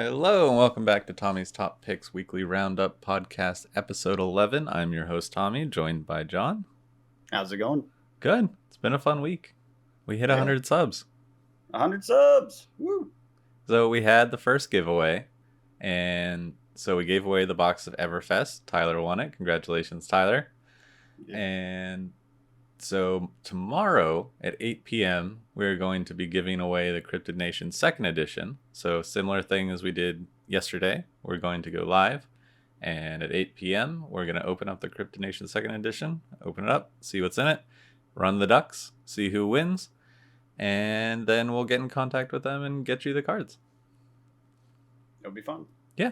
Hello and welcome back to Tommy's Top Picks Weekly Roundup Podcast, Episode 11. I'm your host, Tommy, joined by John. How's it going? Good. It's been a fun week. We hit 100 subs. 100 subs! Woo! So we had the first giveaway, and so we gave away the box of Everfest. Tyler won it. Congratulations, Tyler. Yeah. And so tomorrow at 8 p.m., we're going to be giving away the Cryptid Nation 2nd edition. So similar thing as we did yesterday. We're going to go live. And at 8 p.m., we're going to open up the Cryptid Nation 2nd edition. Open it up, see what's in it, run the ducks, see who wins. And then we'll get in contact with them and get you the cards. It'll be fun. Yeah.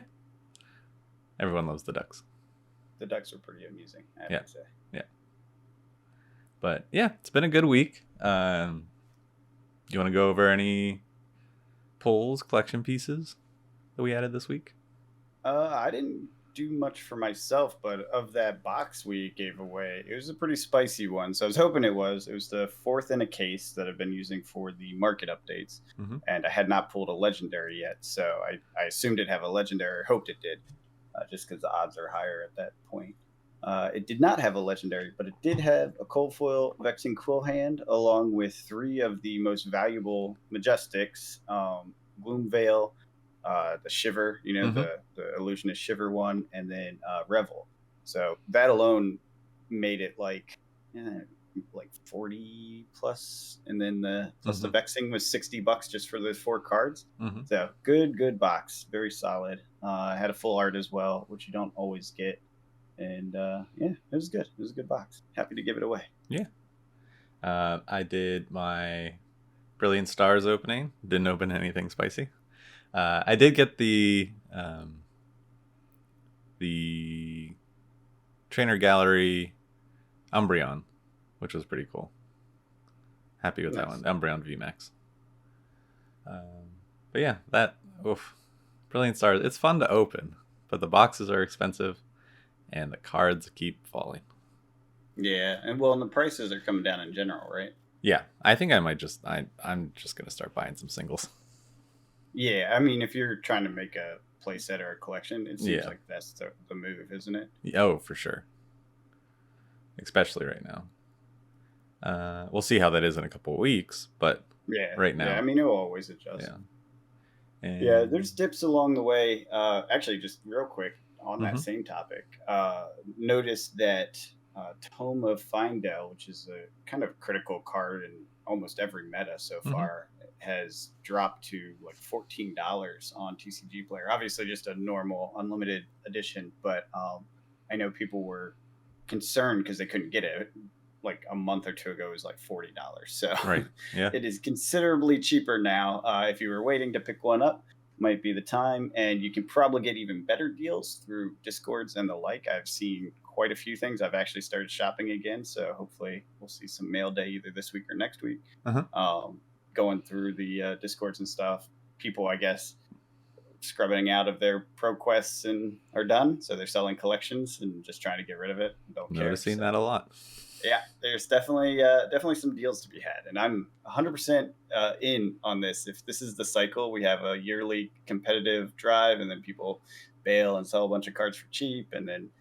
Everyone loves the ducks. The ducks are pretty amusing, I have to say. Yeah. But yeah, it's been a good week. You want to go over any polls, collection pieces that we added this week? I didn't do much for myself, but of that box we gave away, it was a pretty spicy one. So I was hoping it was the 4th in a case that I've been using for the market updates. Mm-hmm. And I had not pulled a legendary yet. So I assumed it'd have a legendary, hoped it did, just because the odds are higher at that point. It did not have a legendary, but it did have a cold foil Vexing Quill Hand, along with 3 of the most valuable Majestics, Gloom Veil, the Shiver, the Illusionist Shiver one, and then Revel. So that alone made it like 40 plus, and then the Vexing was $60 just for those 4 cards. Mm-hmm. So good box, very solid. Had a full art as well, which you don't always get. And it was good. It was a good box. Happy to give it away. Yeah. I did my Brilliant Stars opening. Didn't open anything spicy. I did get the Trainer Gallery Umbreon, which was pretty cool. Happy with that one. Umbreon VMAX. But yeah, Brilliant Stars. It's fun to open, but the boxes are expensive. And the cards keep falling. Yeah, and the prices are coming down in general, right? Yeah, I think I might I'm just gonna start buying some singles. Yeah, I mean, if you're trying to make a playset or a collection, it seems like that's the move, isn't it? Oh, for sure. Especially right now. We'll see how that is in a couple of weeks, but right now, I mean, it will always adjust. Yeah, there's dips along the way. Actually, just real quick. On that same topic, noticed that Tome of Findel, which is a kind of critical card in almost every meta so far, has dropped to like $14 on TCG Player. Obviously, just a normal unlimited edition, but I know people were concerned because they couldn't get it. Like a month or two ago, it was like $40. So it is considerably cheaper now. If you were waiting to pick one up, might be the time, and you can probably get even better deals through Discords and the like. I've seen quite a few things. I've actually started shopping again, so hopefully we'll see some mail day either this week or next week. Going through the Discords and stuff, people, I guess, scrubbing out of their pro quests and are done, so they're selling collections and just trying to get rid of it. Noticing that a lot. Yeah, there's definitely some deals to be had, and I'm 100% in on this. If this is the cycle, we have a yearly competitive drive, and then people bail and sell a bunch of cards for cheap, and then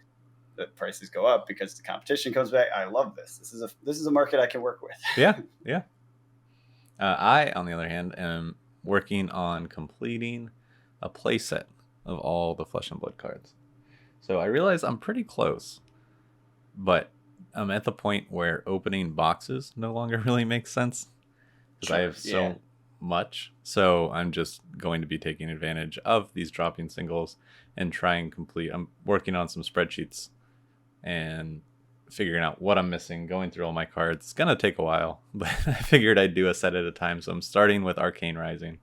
the prices go up because the competition comes back. I love this. This is a market I can work with. Yeah. I, on the other hand, am working on completing a playset of all the Flesh and Blood cards. So I realize I'm pretty close, but I'm at the point where opening boxes no longer really makes sense because I have so much. So I'm just going to be taking advantage of these dropping singles and try and complete. I'm working on some spreadsheets and figuring out what I'm missing, going through all my cards. It's going to take a while, but I figured I'd do a set at a time. So I'm starting with Arcane Rising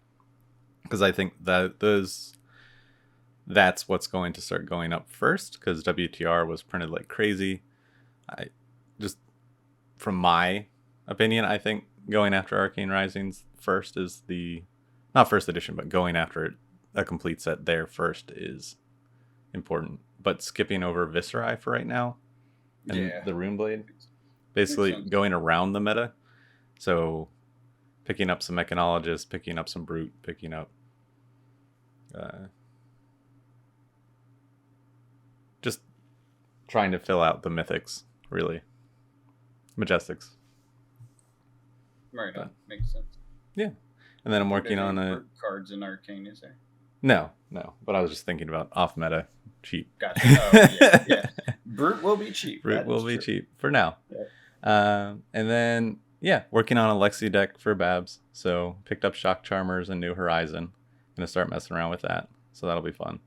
because I think that's what's going to start going up first because WTR was printed like crazy. From my opinion, I think going after Arcane Risings first is not first edition, but going after a complete set there first is important. But skipping over Visceri for right now and the Runeblade, basically going around the meta. So picking up some Mechanologist, picking up some Brute, picking up just trying to fill out the mythics, really. Majestics. Right, makes sense. Yeah. And then I'm working on cards in Arcane, is there? No. But I was just thinking about off meta cheap. Gotcha. Oh, yeah. Brute will be cheap. Brute will be cheap for now. Yeah. And then, working on a Lexi deck for Babs. So picked up Shock Charmers and New Horizon. Gonna start messing around with that. So that'll be fun.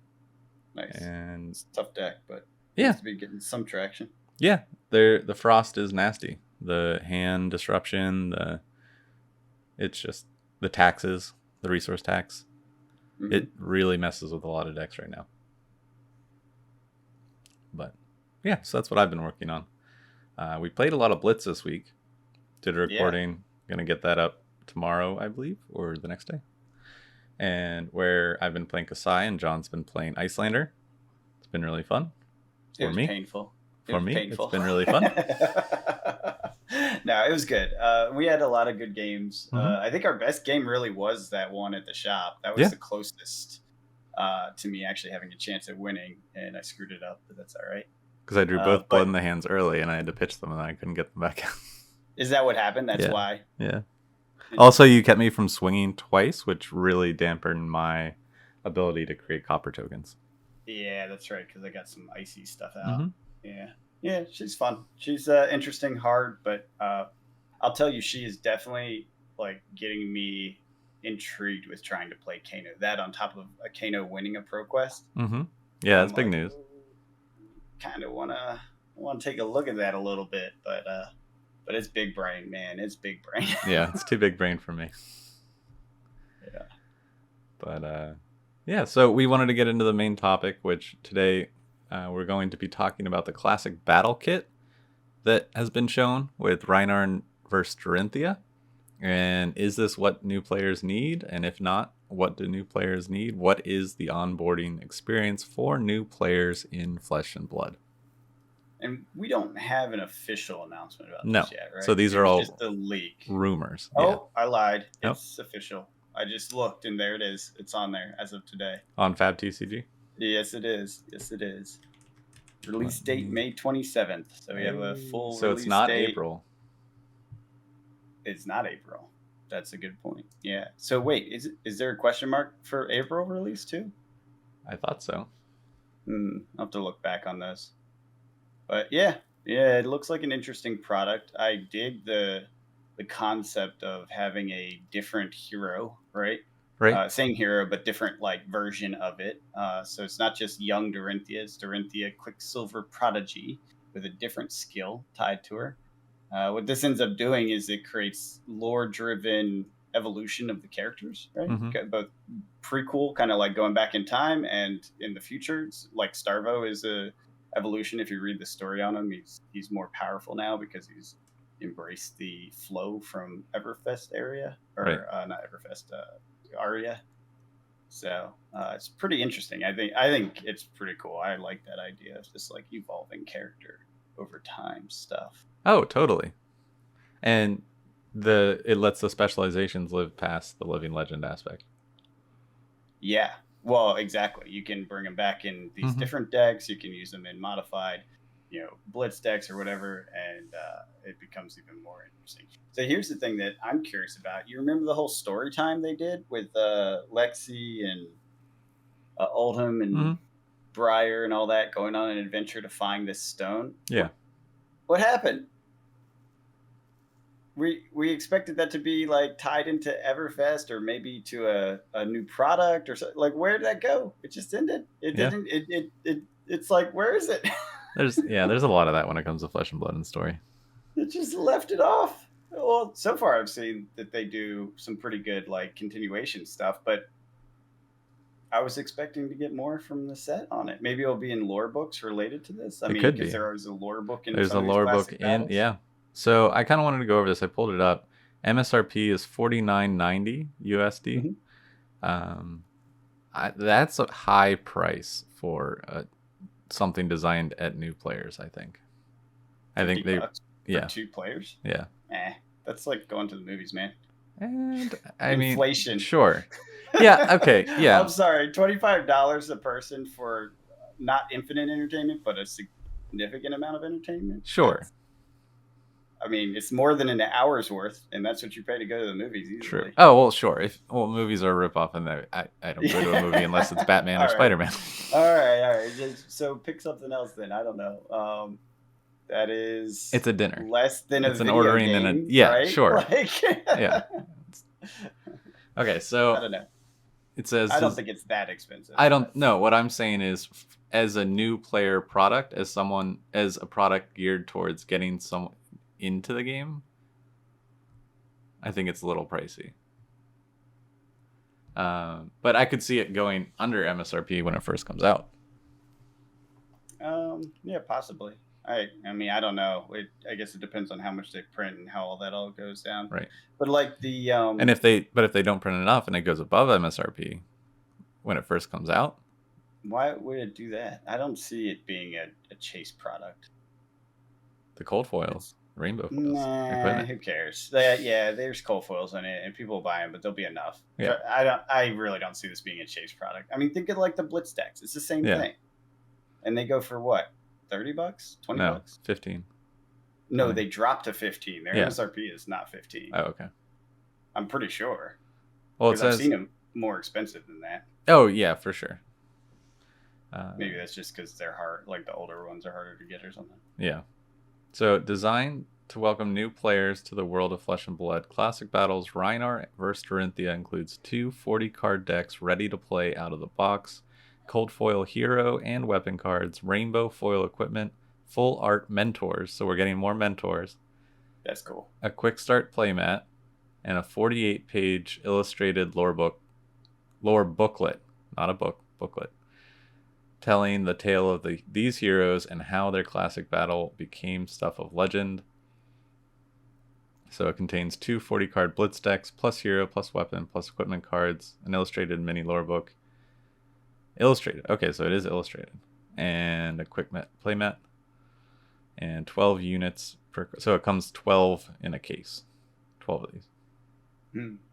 Nice. And it's a tough deck, but seems to be getting some traction. Yeah. The frost is nasty. The hand disruption, it's just the taxes, the resource tax. Mm-hmm. It really messes with a lot of decks right now. But so that's what I've been working on. We played a lot of Blitz this week. Did a recording. Gonna get that up tomorrow, I believe, or the next day. And where I've been playing Kasai and John's been playing Icelander. It's been really fun. It was painful. For me, it's been really fun. No, it was good. We had a lot of good games. I think our best game really was that one at the shop. That was the closest to me actually having a chance at winning, and I screwed it up, but that's all right. Because I drew both Blood in the Hands early, and I had to pitch them, and I couldn't get them back out. Is that what happened? That's why? Yeah. Also, you kept me from swinging twice, which really dampened my ability to create copper tokens. Yeah, that's right, because I got some icy stuff out. Mm-hmm. Yeah, she's fun. She's interesting, hard, but I'll tell you, she is definitely like getting me intrigued with trying to play Kano. That on top of a Kano winning a ProQuest. Mm-hmm. Yeah, that's big news. Kind of wanna take a look at that a little bit, but it's big brain, man. It's big brain. Yeah, it's too big brain for me. Yeah. But so we wanted to get into the main topic, which today we're going to be talking about the classic battle kit that has been shown with Rhinar Vs Dorinthea. And is this what new players need? And if not, what do new players need? What is the onboarding experience for new players in Flesh and Blood? And we don't have an official announcement about this yet, right? So these are all just a leak. Rumors. Oh, I lied. It's official. I just looked, and there it is. It's on there as of today. On Fab TCG? Yes, it is. Release date May 27th. So we have a full release date. So it's not April. It's not April. That's a good point. Yeah. So wait, is there a question mark for April release too? I thought so. I'll have to look back on those. But yeah, it looks like an interesting product. I dig the concept of having a different hero, right? Right. Same hero, but different version of it. So it's not just young Dorinthea. It's Dorinthea Quicksilver Prodigy with a different skill tied to her. What this ends up doing is it creates lore-driven evolution of the characters, right? Mm-hmm. Both prequel, kind of like going back in time, and in the future. It's like Starvo is a evolution. If you read the story on him, he's more powerful now because he's embraced the flow from Everfest area, or not Everfest, Aria. So it's pretty interesting. I think it's pretty cool. I like that idea of just like evolving character over time stuff. Oh, totally. And it lets the specializations live past the living legend aspect. Yeah. Well, exactly. You can bring them back in these different decks. You can use them in modified, blitz decks or whatever, and it becomes even more interesting. So here's the thing that I'm curious about. You remember the whole story time they did with Lexi and Oldham and Briar and all that, going on an adventure to find this stone? Yeah. What happened? We expected that to be tied into Everfest or maybe to a new product or something. Where did that go? It just ended. It didn't. It's where is it? There's a lot of that when it comes to Flesh and Blood and story. It just left it off. Well, so far I've seen that they do some pretty good continuation stuff, but I was expecting to get more from the set on it. Maybe it'll be in lore books related to this. I mean, because there is a lore book in. There's a lore book in, So I kind of wanted to go over this. I pulled it up. MSRP is $49.90 USD. That's a high price for something designed at new players. I think they for 2 players. Yeah. That's like going to the movies, man. And inflation. Mean, sure. Yeah, okay, yeah. I'm sorry, $25 a person for not infinite entertainment, but a significant amount of entertainment. Sure. It's more than an hour's worth, and that's what you pay to go to the movies easily. True. Oh, well, sure. Movies are a ripoff, and I don't go to a movie unless it's Batman or Spider-Man. All right. So pick something else then. I don't know. That is... It's a dinner. Less than it's a video ordering game, and yeah, right? Sure. Yeah. Okay, so... I don't know. It says... I don't think it's that expensive. I don't know. What I'm saying is, as a new player product, as a product geared towards getting someone into the game, I think it's a little pricey. But I could see it going under MSRP when it first comes out. Yeah, possibly. I don't know. I guess it depends on how much they print and how all that all goes down. Right. But like the and if they don't print enough and it goes above MSRP when it first comes out, why would it do that? I don't see it being a chase product. The cold foils, rainbow foils. Nah, who cares? Yeah, there's cold foils in it, and people buy them, but they'll be enough. Yeah. I really don't see this being a chase product. Think of like the Blitz decks. It's the same thing, and they go for what? $30, $20? No, 15. No, they dropped to 15. Their MSRP is not 15. Oh, okay. I'm pretty sure. Well, I've seen them more expensive than that. Oh yeah, for sure. Maybe that's just because they're hard. Like the older ones are harder to get or something. Yeah. So designed to welcome new players to the world of Flesh and Blood, Classic Battles Rhinar Vs Dorinthea includes 2 40-card decks ready to play out of the box, cold foil hero and weapon cards, rainbow foil equipment, full art mentors, so we're getting more mentors. That's cool. A quick start playmat, and a 48-page illustrated lore booklet, not a booklet, telling the tale of these heroes and how their classic battle became stuff of legend. So it contains 2 40-card blitz decks, plus hero, plus weapon, plus equipment cards, an illustrated mini lore book. Illustrated. Okay, so it is illustrated. And a quick playmat. And 12 units per... So it comes 12 in a case. 12 of these.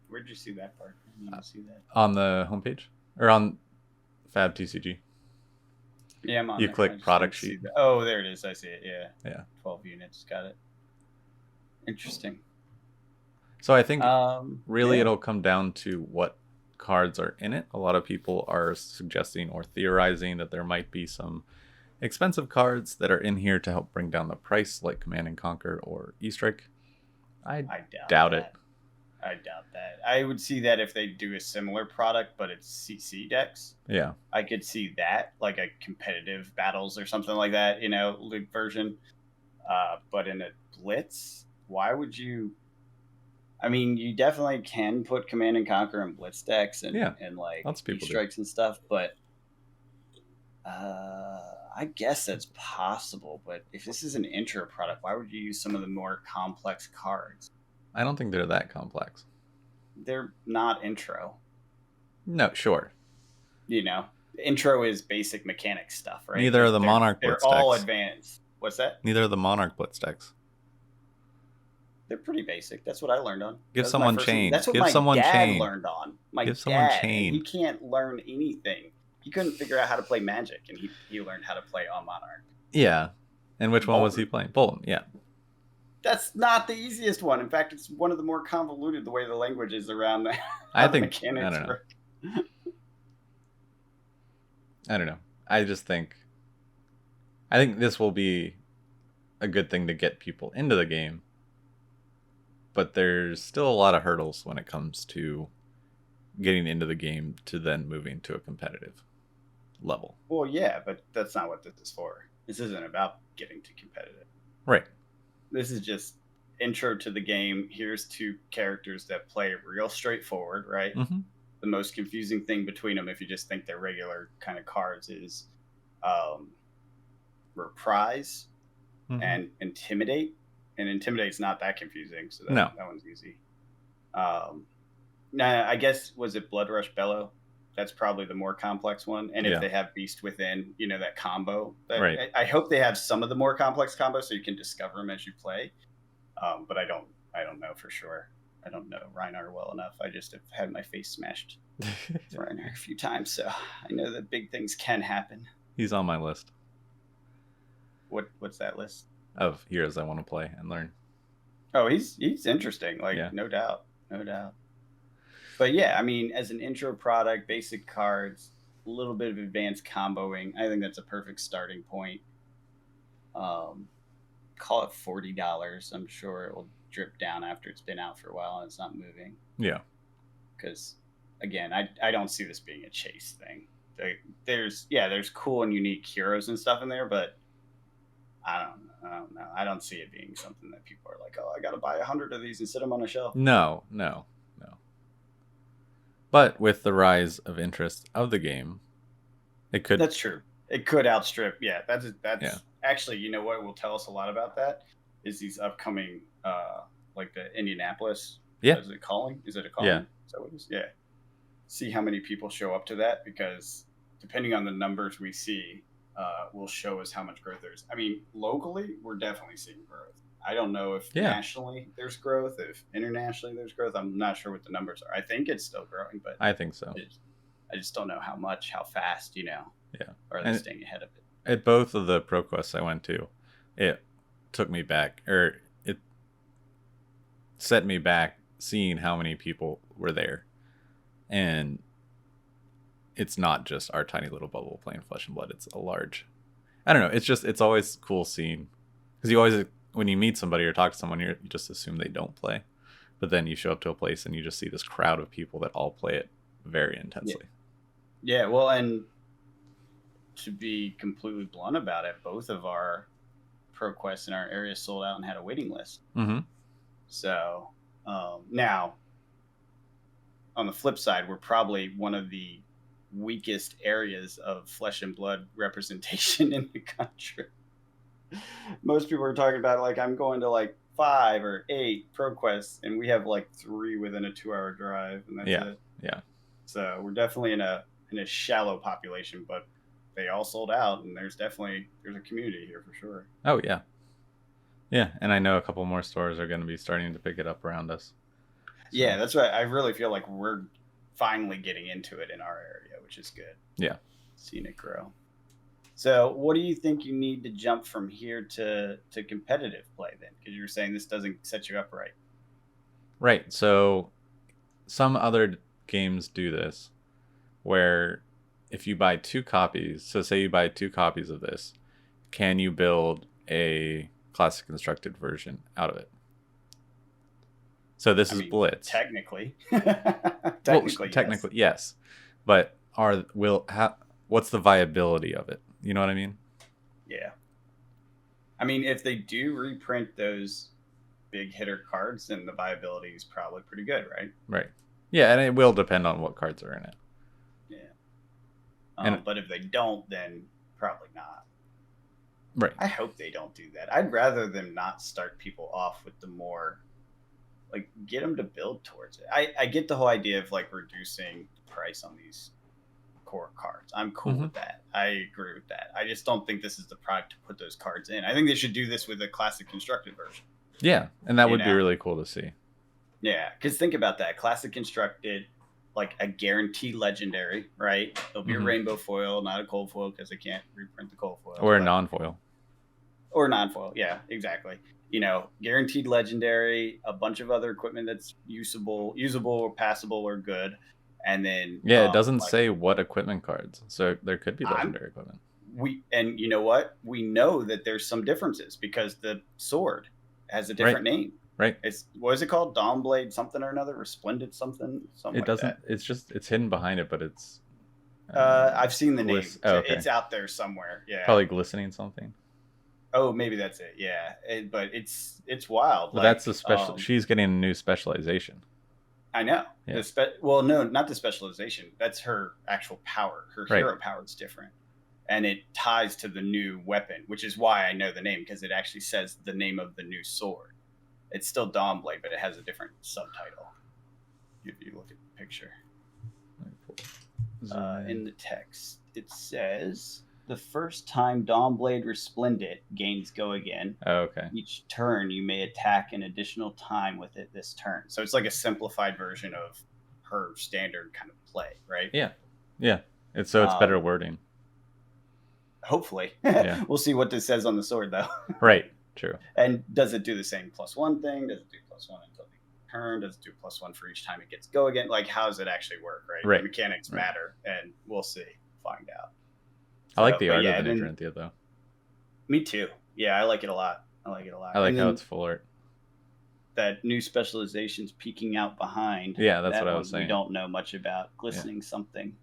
Where'd you see that part? I didn't see that. On the homepage? Or on Fab TCG. Yeah, I'm on You click product sheet. Oh, there it is. I see it. Yeah. 12 units. Got it. Interesting. So I think really it'll come down to what cards are in it. A lot of people are suggesting or theorizing that there might be some expensive cards that are in here to help bring down the price, like Command and Conquer or E-Strike. I doubt it. I doubt that. I would see that if they do a similar product, but it's CC decks. Yeah. I could see that, like a competitive battles or something like that, loot version. But in a Blitz, why would you... you definitely can put Command and Conquer and Blitz decks and like E-Strikes and stuff, but I guess that's possible. But if this is an intro product, why would you use some of the more complex cards? I don't think they're that complex. They're not intro. No, sure. Intro is basic mechanic stuff, right? Neither are the Monarch Blitz decks. They're all advanced. What's that? Neither are the Monarch Blitz decks. They're pretty basic. That's what I learned on. Give someone chain. That's what my dad learned on. Give someone chain. He can't learn anything. He couldn't figure out how to play Magic, and he learned how to play on Monarch. Yeah. And which one was he playing? Bolton, yeah. That's not the easiest one. In fact, it's one of the more convoluted, the way the language is around that. I don't know. I think this will be a good thing to get people into the game. But there's still a lot of hurdles when it comes to getting into the game to then moving to a competitive level. Well, yeah, but that's not what this is for. This isn't about getting to competitive. Right. This is just intro to the game. Here's 2 characters that play real straightforward, right? Mm-hmm. The most confusing thing between them, if you just think they're regular kind of cards, is Reprise and Intimidate. And Intimidate's not that confusing, so that one's easy. I guess, was it Blood Rush Bellow? That's probably the more complex one. And if they have Beast Within, that combo. Right. I hope they have some of the more complex combos so you can discover them as you play. But I don't know for sure. I don't know Rhinar well enough. I just have had my face smashed with Rhinar a few times, so I know that big things can happen. He's on my list. What's that list? Of heroes I want to play and learn. Oh, he's interesting. Like, no doubt. But yeah, I mean, as an intro product, basic cards, a little bit of advanced comboing, I think that's a perfect starting point. Call it $40. I'm sure it will drip down after it's been out for a while and it's not moving. Yeah. Because, again, I don't see this being a chase thing. There's cool and unique heroes and stuff in there, but I don't know. I don't see it being something that people are like, oh, I got to buy 100 of these and sit them on a shelf. No. But with the rise of interest of the game, it could. That's true. It could outstrip. Yeah, that's actually, you know what will tell us a lot about that is these upcoming, like the Indianapolis. Yeah. Is it calling? Is it a calling? Yeah. So it is. Yeah. See how many people show up to that, because depending on the numbers we see, will show us how much growth there is. I mean, locally, we're definitely seeing growth. I don't know if nationally there's growth, if internationally there's growth. I'm not sure what the numbers are. I think it's still growing, but I think so. I just don't know how much, how fast, Yeah. Are they staying ahead of it? At both of the Pro Quests I went to, it took me back, or it set me back seeing how many people were there. And it's not just our tiny little bubble playing Flesh and Blood. It's a large, I don't know. It's always cool seeing, because you always, when you meet somebody or talk to someone, you just assume they don't play, but then you show up to a place and you just see this crowd of people that all play it very intensely. Yeah, well, and to be completely blunt about it, both of our Pro Quests in our area sold out and had a waiting list. Mm-hmm. So now, on the flip side, we're probably one of the weakest areas of Flesh and Blood representation in the country. Most people are talking about, like, I'm going to like 5 or 8 Pro Quests, and we have like 3 within a 2-hour drive, and that's it. Yeah. So we're definitely in a shallow population, but they all sold out, and there's a community here for sure. Oh yeah. Yeah, and I know a couple more stores are going to be starting to pick it up around us. So. Yeah, that's right. I really feel like we're finally getting into it in our area, which is good. Yeah. Seeing it grow. So what do you think you need to jump from here to competitive play then? Because you were saying this doesn't set you up right. Right. So some other games do this, where if you buy 2 copies, so say you buy 2 copies of this, can you build a classic constructed version out of it? So this is Blitz. Technically. Technically, yes. But what's the viability of it? You know what I mean? Yeah. I mean, if they do reprint those big hitter cards, then the viability is probably pretty good, right? Right. Yeah, and it will depend on what cards are in it. Yeah. But if they don't, then probably not. Right. I hope they don't do that. I'd rather them not start people off with the more, like, get them to build towards it. I get the whole idea of, like, reducing the price on these core cards. I'm cool with that. I agree with that. I just don't think this is the product to put those cards in. I think they should do this with a classic constructed version. Yeah, and that would be really cool to see. Yeah, because think about that. Classic constructed, like a guaranteed legendary, right? It'll be a rainbow foil, not a cold foil, because they can't reprint the cold foil. Or a non-foil. Or non-foil, yeah, exactly. Guaranteed legendary, a bunch of other equipment that's usable or passable or good. And then it doesn't say what equipment cards, so there could be legendary equipment. And you know what? We know that there's some differences because the sword has a different name. Right. What is it called? Dawnblade something or another? Resplendent something? It doesn't. It's hidden behind it, but it's. I've seen the name. Okay. It's out there somewhere. Yeah. Probably glistening something. Oh, maybe that's it. Yeah, but it's wild. Well, that's the special. She's getting a new specialization. I know. Yeah. Well, no, not the specialization. That's her actual power. Her hero power is different. And it ties to the new weapon, which is why I know the name, because it actually says the name of the new sword. It's still Dawnblade, but it has a different subtitle. If you look at the picture. In the text, it says The first time Dawnblade Resplendent gains Go Again. Oh, okay. Each turn, you may attack an additional time with it this turn. So it's like a simplified version of her standard kind of play, right? Yeah. Yeah. It's better wording. Hopefully. Yeah. We'll see what this says on the sword, though. Right. True. And does it do the same +1 thing? Does it do +1 until the turn? Does it do +1 for each time it gets Go Again? Like, how does it actually work, right? Right. The mechanics matter, and we'll see. Find out. I like the art of the Dorinthea, though. Me too. Yeah, I like it a lot. I like how it's full art. That new specialization's peeking out behind. Yeah, that's what I was saying. We don't know much about. Glistening something.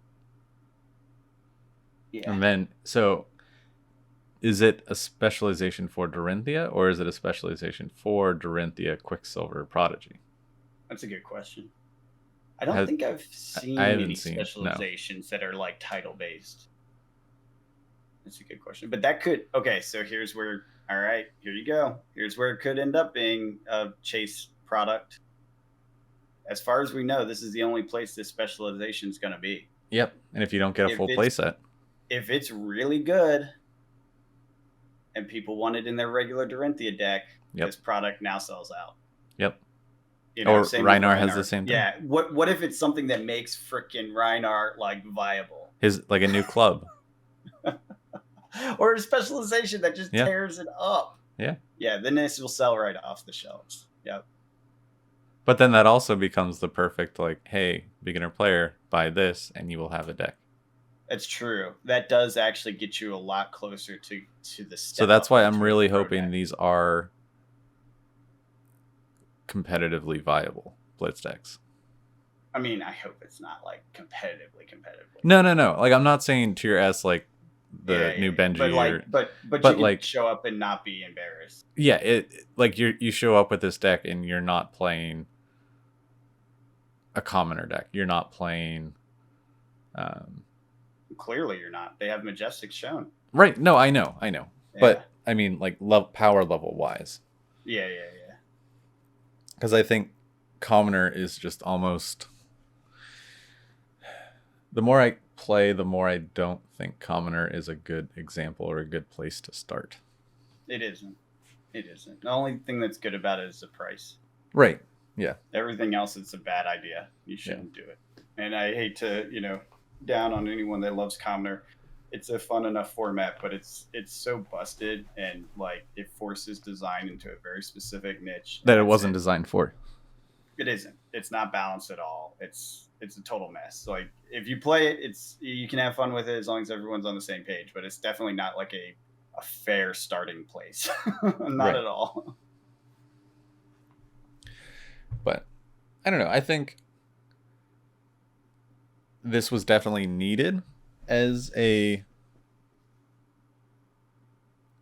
Yeah. And then, so, is it a specialization for Dorinthea, or is it a specialization for Dorinthea Quicksilver Prodigy? That's a good question. I don't think I've seen any specializations that are like title based. That's a good question. But that could, okay, so here's where, all right, here you go. Here's where it could end up being a chase product. As far as we know, this is the only place this specialization is going to be. Yep. And if you don't get a full playset. If it's really good and people want it in their regular Dorinthea deck, this product now sells out. Yep. You know, or Rhinar has the same thing. Yeah. What if it's something that makes freaking Rhinar like viable? Like a new club. Or a specialization that just tears it up. Yeah. Yeah, then this will sell right off the shelves. Yep. But then that also becomes the perfect, like, hey, beginner player, buy this and you will have a deck. That's true. That does actually get you a lot closer to the step. So that's why I'm really hoping these are competitively viable Blitz decks. I mean, I hope it's not like competitively. No. Like, I'm not saying tier S like the new Benji, but you can like show up and not be embarrassed. Yeah, it like you show up with this deck and you're not playing a commoner deck. You're not playing. Clearly, you're not. They have Majestic shown. Right. No, I know. Yeah. But I mean, like power level wise. Yeah. Because I think commoner is just almost. The more I play, the more I don't think commoner is a good example or a good place to start. It isn't. The only thing that's good about it is the price. Right. Yeah. Everything else is a bad idea. You shouldn't do it. And I hate to, down on anyone that loves commoner. It's a fun enough format, but it's so busted and like it forces design into a very specific niche that it wasn't designed for. It isn't. It's not balanced at all. It's a total mess. Like if you play it, you can have fun with it as long as everyone's on the same page. But it's definitely not like a fair starting place. Not at all. But I don't know. I think this was definitely needed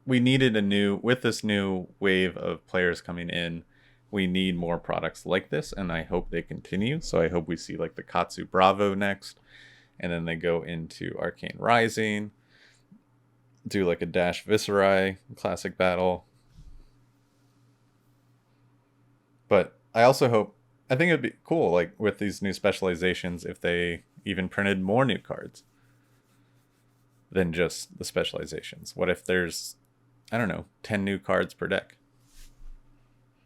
we needed with this new wave of players coming in, we need more products like this, and I hope they continue. So I hope we see like the Katsu Bravo next, and then they go into Arcane Rising, do like a Dash Viserai classic battle. But I think it'd be cool, like with these new specializations, if they even printed more new cards than just the specializations. What if there's, 10 new cards per deck?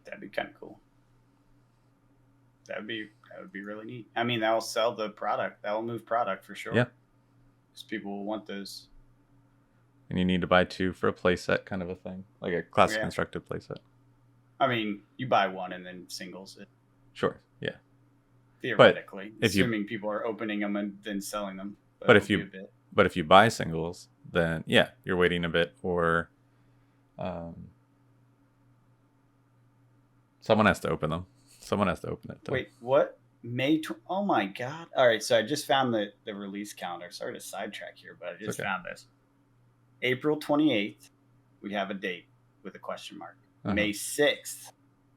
That'd be kind of cool. That would be really neat. I mean, that'll sell the product. That'll move product for sure. Yeah. Because people will want those. And you need to buy 2 for a playset kind of a thing. Like a classic constructed playset. I mean, you buy 1 and then singles it. Sure, yeah. Theoretically. Assuming people are opening them and then selling them. But if you buy singles, then you're waiting a bit, or someone has to open them. Someone has to open it. Wait, what? Oh my god. All right, so I just found the release calendar. Sorry to sidetrack here, but I just found this. April 28th, we have a date with a question mark. May 6th,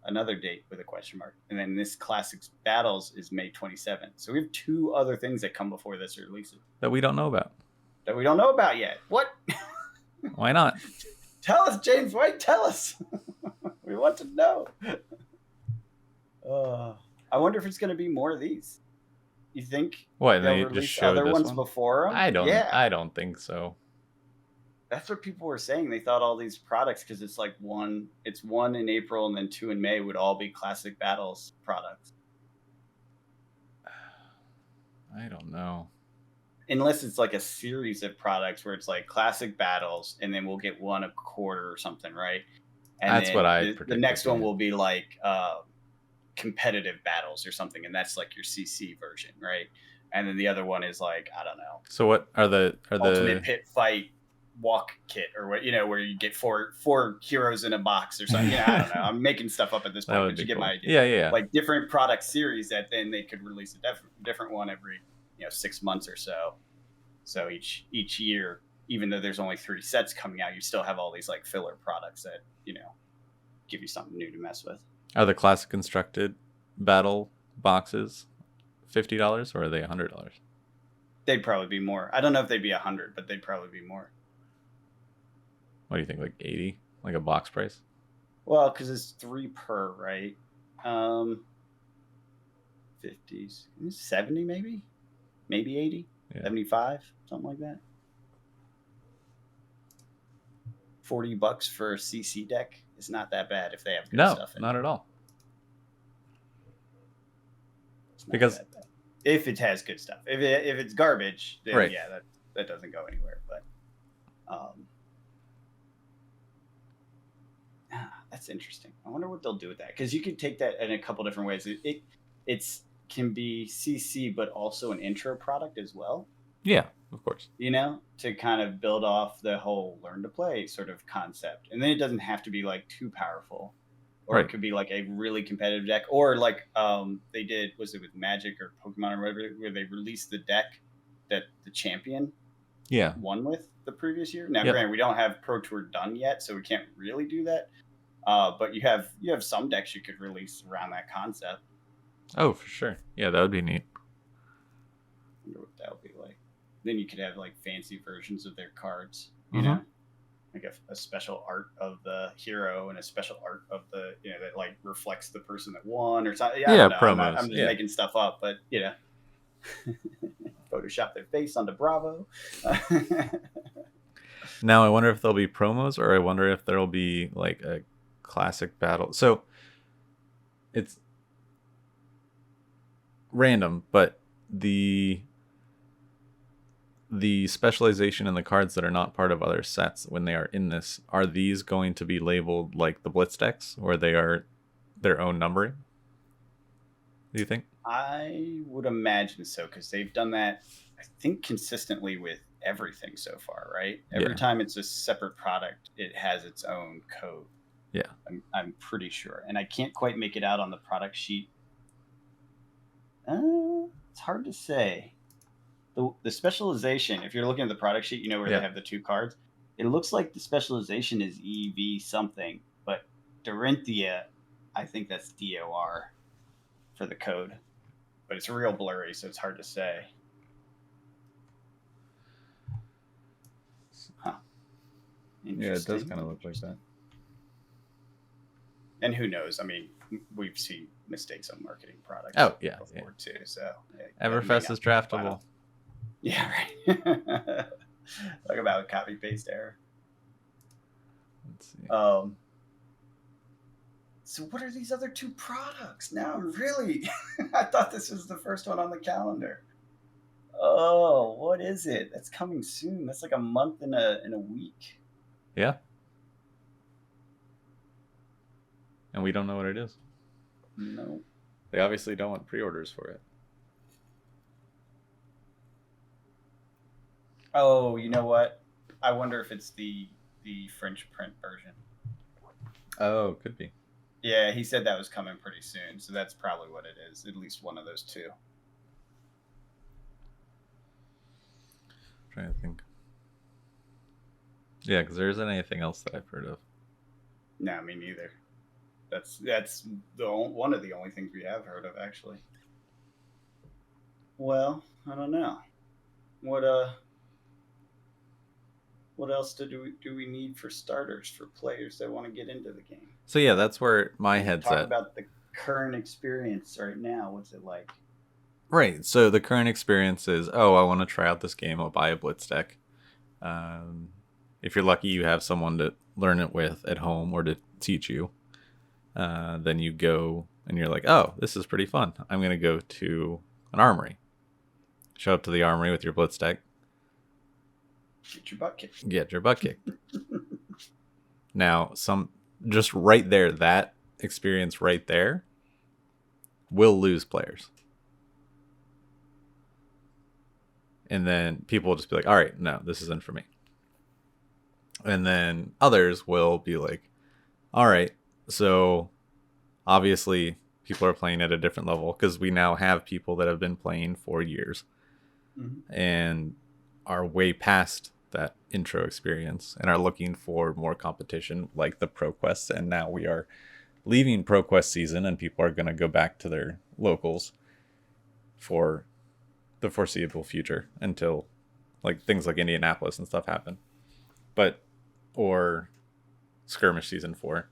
another date with a question mark. And then this Classics Battles is May 27th. So we have 2 other things that come before this releases. That we don't know about. That we don't know about yet. What? Why not? Tell us, James White. Tell us. We want to know. I wonder if it's going to be more of these. You think? What? They just showed other this ones one? before them? I don't think so. That's what people were saying. They thought all these products, because it's like one in April and then 2 in May, would all be Classic Battles products. I don't know. Unless it's like a series of products where it's like Classic Battles, and then we'll get one a quarter or something, right? And that's what I the next one will be like competitive battles or something, and that's like your CC version, right? And then the other one is like, I don't know. So what are the Ultimate Pit Fight walk kit, or what, where you get four heroes in a box or something. I don't know. I'm making stuff up at this point, but you get my idea. Yeah. Like different product series that then they could release a different one every 6 months or so. So each year, even though there's only 3 sets coming out, you still have all these like filler products that give you something new to mess with. Are the classic constructed battle boxes $50 or are they $100? They'd probably be more. I don't know if they'd be 100, but they'd probably be more. What do you think, like 80, like a box price? Well, because it's 3 per, right? 50s, 70 maybe 80, 75, something like that. $40 for a CC deck is not that bad if they have good stuff in it. No, not at all. Because if it has good stuff, if it's garbage, then right. Yeah, that doesn't go anywhere. But that's interesting. I wonder what they'll do with that, because you can take that in a couple different ways. It can be CC, but also an intro product as well. Yeah, of course. To kind of build off the whole learn to play sort of concept, and then it doesn't have to be like too powerful, or right. It could be like a really competitive deck, or like they did, was it with Magic or Pokemon or whatever, where they released the deck that the champion won with the previous year. Now, granted, we don't have Pro Tour done yet, so we can't really do that. But you have some decks you could release around that concept. Oh, for sure. Yeah, that would be neat. I wonder what that would be like. Then you could have like fancy versions of their cards, you know, like a special art of the hero and a special art of the, that like reflects the person that won or something. I don't know. Promos. I'm just making stuff up, but Photoshop their face onto Bravo. Now I wonder if there'll be promos, or I wonder if there'll be like a classic battle. So it's random, but the specialization in the cards that are not part of other sets when they are in this, are these going to be labeled like the Blitz decks, or they are their own numbering? Do you think? I would imagine so, because they've done that, I think, consistently with everything so far, right? Every time it's a separate product, it has its own code. Yeah. I'm pretty sure. And I can't quite make it out on the product sheet. It's hard to say. The specialization, if you're looking at the product sheet, where they have the 2 cards, it looks like the specialization is EV something, but Dorinthea, I think that's DOR for the code. But it's real blurry, so it's hard to say. Huh. Yeah, it does kind of look like that. And who knows? I mean, we've seen mistakes on marketing products before too. So Everfest is draftable. Yeah, right. Talk about a copy paste error. Let's see. So what are these other 2 products? Now I'm really I thought this was the first one on the calendar. Oh, what is it? That's coming soon. That's like a month in a week. Yeah. And we don't know what it is. No. They obviously don't want pre-orders for it. Oh, you know what? I wonder if it's the French print version. Oh, could be. Yeah, he said that was coming pretty soon, so that's probably what it is. At least one of those 2. I'm trying to think. Yeah, because there isn't anything else that I've heard of. No, me neither. That's one of the only things we have heard of, actually. Well, I don't know. What else do we need for starters for players that want to get into the game? So yeah, that's where my head's at. Talk about the current experience right now. What's it like? Right. So the current experience is, I want to try out this game. I'll buy a Blitz deck. if you're lucky, you have someone to learn it with at home or to teach you. Then you go and you're like, oh, this is pretty fun. I'm going to go to an armory. Show up to the armory with your blitz deck. Get your butt kicked. Get your butt kicked. Now, just right there, that experience right there will lose players. And then people will just be like, all right, no, this isn't for me. And then others will be like, all right, so obviously people are playing at a different level because we now have people that have been playing for years and are way past that intro experience and are looking for more competition like the ProQuest. And now we are leaving ProQuest season and people are going to go back to their locals for the foreseeable future until like things like Indianapolis and stuff happen. Or Skirmish Season 4.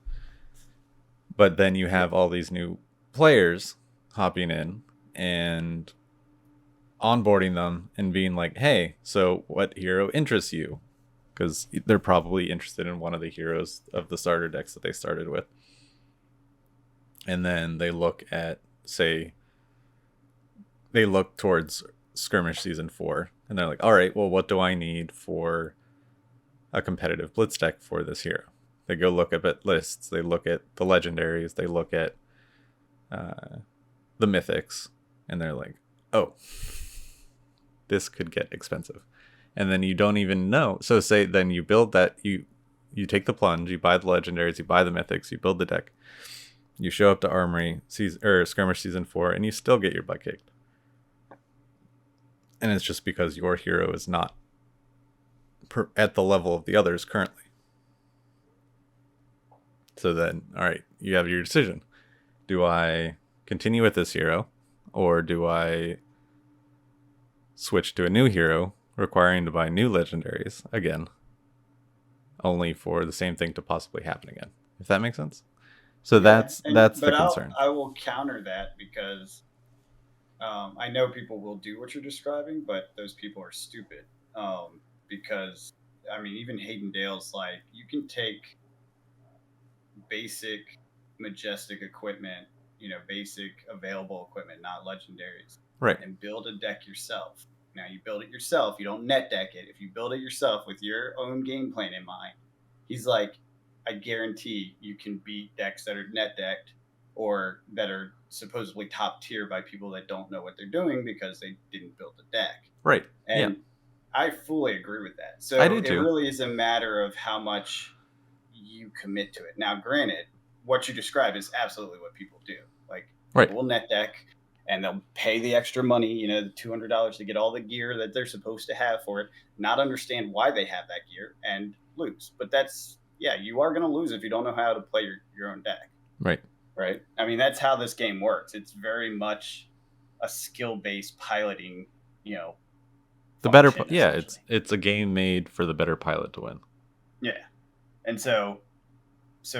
But then you have all these new players hopping in and onboarding them and being like, hey, so what hero interests you? Because they're probably interested in one of the heroes of the starter decks that they started with. And then they look at, they look towards Skirmish Season 4 and they're like, all right, well, what do I need for a competitive blitz deck for this hero? They go look at lists, they look at the legendaries, they look at the mythics, and they're like, oh, this could get expensive. And then you don't even know. So say then you build that, you take the plunge, you buy the legendaries, you buy the mythics, you build the deck, you show up to Armory Skirmish Season 4, and you still get your butt kicked. And it's just because your hero is not at the level of the others currently. So then, all right, you have your decision. Do I continue with this hero, or do I switch to a new hero requiring to buy new legendaries again, only for the same thing to possibly happen again? If that makes sense. So that's the concern. I will counter that because I know people will do what you're describing, but those people are stupid. Because I mean, even Hayden Dale's like, you can take basic majestic equipment, basic available equipment, not legendaries, right, and build a deck yourself. Now you build it yourself, you don't net deck it. If you build it yourself with your own game plan in mind, he's like, I guarantee you can beat decks that are net decked or that are supposedly top tier by people that don't know what they're doing because they didn't build a deck. Right. And yeah. I fully agree with that. So I do too. It really is a matter of how much you commit to it. Now, granted, what you describe is absolutely what people do. Like, people will net deck and they'll pay the extra money, the $200 to get all the gear that they're supposed to have for it, not understand why they have that gear and lose. But you are going to lose if you don't know how to play your own deck. Right. Right. I mean, that's how this game works. It's very much a skill-based piloting, the better, it's a game made for the better pilot to win. Yeah. And so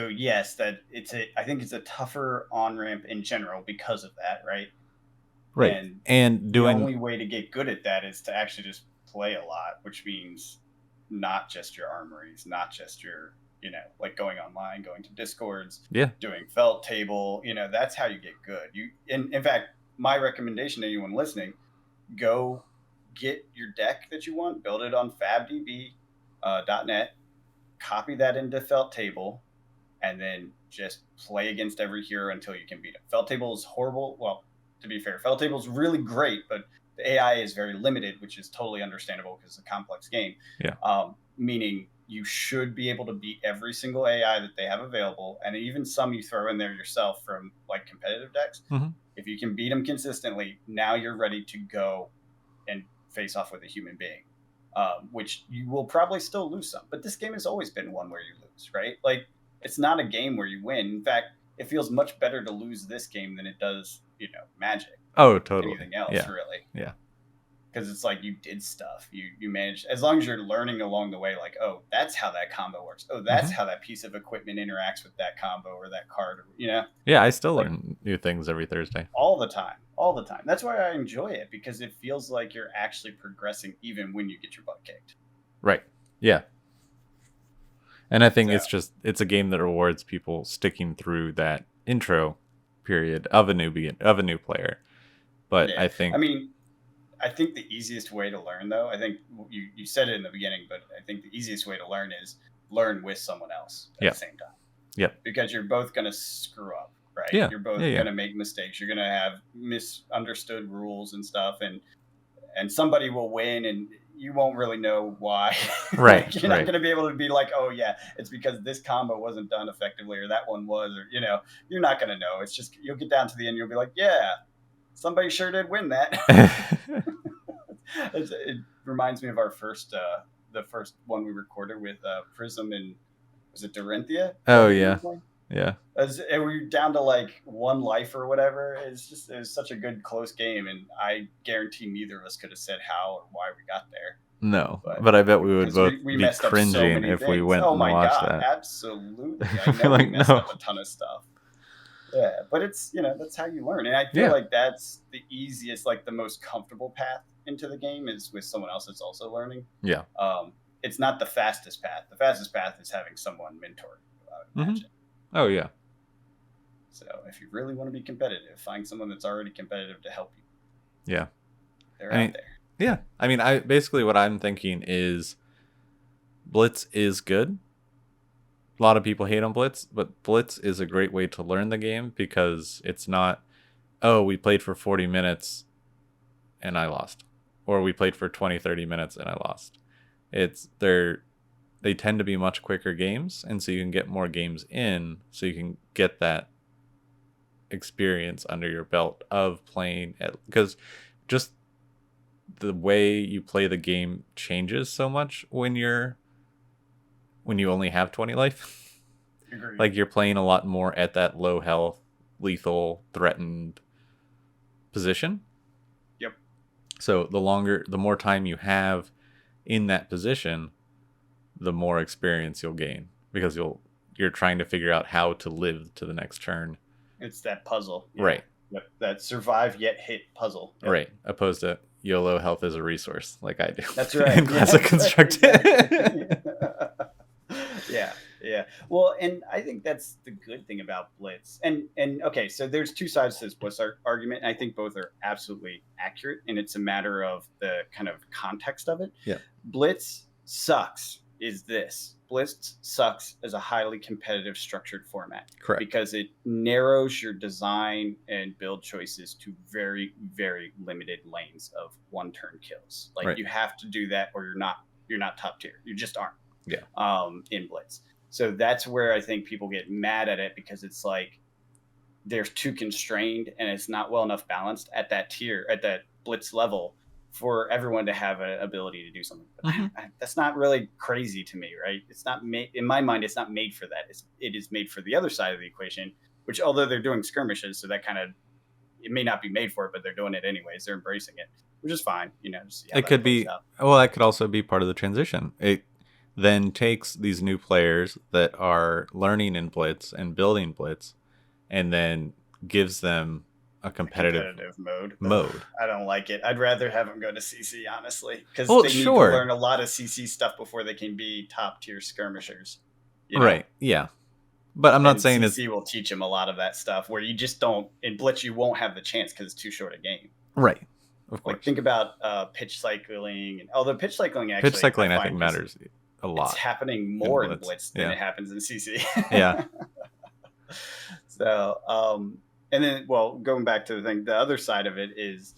yes, I think it's a tougher on-ramp in general because of that, right? Right. And the only way to get good at that is to actually just play a lot, which means not just your armories, not just your, like going online, going to Discords, doing felt table, that's how you get good. In fact, my recommendation to anyone listening, go get your deck that you want, build it on fabdb.net, copy that into felt table, and then just play against every hero until you can beat it. Felt table is horrible. Well, to be fair, felt table is really great, but the AI is very limited, which is totally understandable because it's a complex game. Yeah. Meaning you should be able to beat every single AI that they have available, and even some you throw in there yourself from like competitive decks. Mm-hmm. If you can beat them consistently, now you're ready to go and face off with a human being, which you will probably still lose some. But this game has always been one where you lose, right? Like, it's not a game where you win. In fact, it feels much better to lose this game than it does, Magic. Oh, totally. Anything else, really. Yeah. Because it's like you did stuff. You managed, as long as you're learning along the way, like, oh, that's how that combo works. Oh, that's how that piece of equipment interacts with that combo or that card, Yeah, I still learn new things every Thursday. All the time. That's why I enjoy it, because it feels like you're actually progressing even when you get your butt kicked. Right. Yeah. And I think it's a game that rewards people sticking through that intro period of a new player. But yeah. I think the easiest way to learn, though, I think you said it in the beginning, but I think the easiest way to learn is learn with someone else at the same time. Yeah. Because you're both going to screw up, right? Yeah. You're both going to make mistakes. You're going to have misunderstood rules and stuff, and somebody will win, and you won't really know why. Right. You're not going to be able to be like, oh yeah, it's because this combo wasn't done effectively, or that one was, or you're not going to know. It's just you'll get down to the end, you'll be like, yeah, somebody sure did win that. It reminds me of our the first one we recorded with Prism and was it Dorinthea? Oh yeah, yeah. And we were down to like one life or whatever. It was such a good close game, and I guarantee neither of us could have said how or why we got there. No, but I bet we would both be cringing if we went and watched that. Absolutely, I know we messed up a ton of stuff. Yeah, but it's that's how you learn, and I feel like that's the easiest, like the most comfortable path into the game is with someone else that's also learning. Yeah. It's not the fastest path. The fastest path is having someone mentor you, I would imagine. Oh yeah. So if you really want to be competitive, find someone that's already competitive to help you. Yeah. They're out there. Yeah. I mean, basically what I'm thinking is Blitz is good. A lot of people hate on Blitz, but Blitz is a great way to learn the game because it's not, oh, we played for 40 minutes and I lost. Or we played for 20, 30 minutes and I lost. They tend to be much quicker games, and so you can get more games in, so you can get that experience under your belt of playing because just the way you play the game changes so much when you only have 20 life. Agreed. Like you're playing a lot more at that low health, lethal, threatened position. Yep. So the more time you have in that position, the more experience you'll gain because you're trying to figure out how to live to the next turn. It's that puzzle. Right. Yep. That survive yet hit puzzle. Yep. Right. Opposed to YOLO health as a resource like I do. That's right. In Classic Construct. Yeah. Yeah. Well, and I think that's the good thing about Blitz. And okay, so there's two sides to this Blitz argument, and I think both are absolutely accurate, and it's a matter of the kind of context of it. Yeah. Blitz sucks is this. Blitz sucks as a highly competitive structured format. Correct. Because it narrows your design and build choices to very, very limited lanes of one turn kills. Like right. You have to do that or you're not top tier. You just aren't. Yeah. In Blitz. So that's where I think people get mad at it because it's like they're too constrained and it's not well enough balanced at that tier, at that Blitz level for everyone to have an ability to do something. Mm-hmm. That's not really crazy to me, right? It's not made, in my mind, it's not made for that. It is made for the other side of the equation, which although they're doing skirmishes, so that kind of, it may not be made for it, but they're doing it anyways. They're embracing it, which is fine. It could be, well, that could also be part of the transition. It then takes these new players that are learning in Blitz and building Blitz and then gives them a competitive mode. I don't like it. I'd rather have them go to CC, honestly, because they need to learn a lot of CC stuff before they can be top tier skirmishers. Right. Yeah. But I'm not saying CC will teach them a lot of that stuff where you just don't, in Blitz, you won't have the chance because it's too short a game. Right. Of course. Like think about pitch cycling. And although pitch cycling I think matters a lot. It's happening more in Blitz than it happens in CC. Yeah. So, and then, well, going back to the thing, the other side of it is,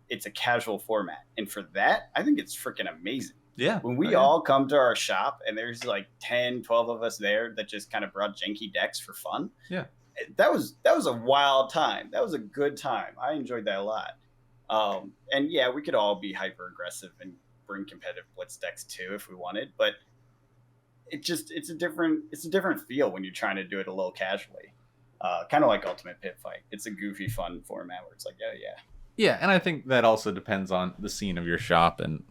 it's a casual format. And for that, I think it's freaking amazing. Yeah. When we all come to our shop and there's like 10, 12 of us there that just kind of brought janky decks for fun. Yeah. That was a wild time. That was a good time. I enjoyed that a lot. And yeah, we could all be hyper aggressive and bring competitive Blitz decks too if we wanted, but it's a different feel when you're trying to do it a little casually. Kind of like Ultimate Pit Fight. It's a goofy, fun format where it's like, oh yeah. Yeah, and I think that also depends on the scene of your shop and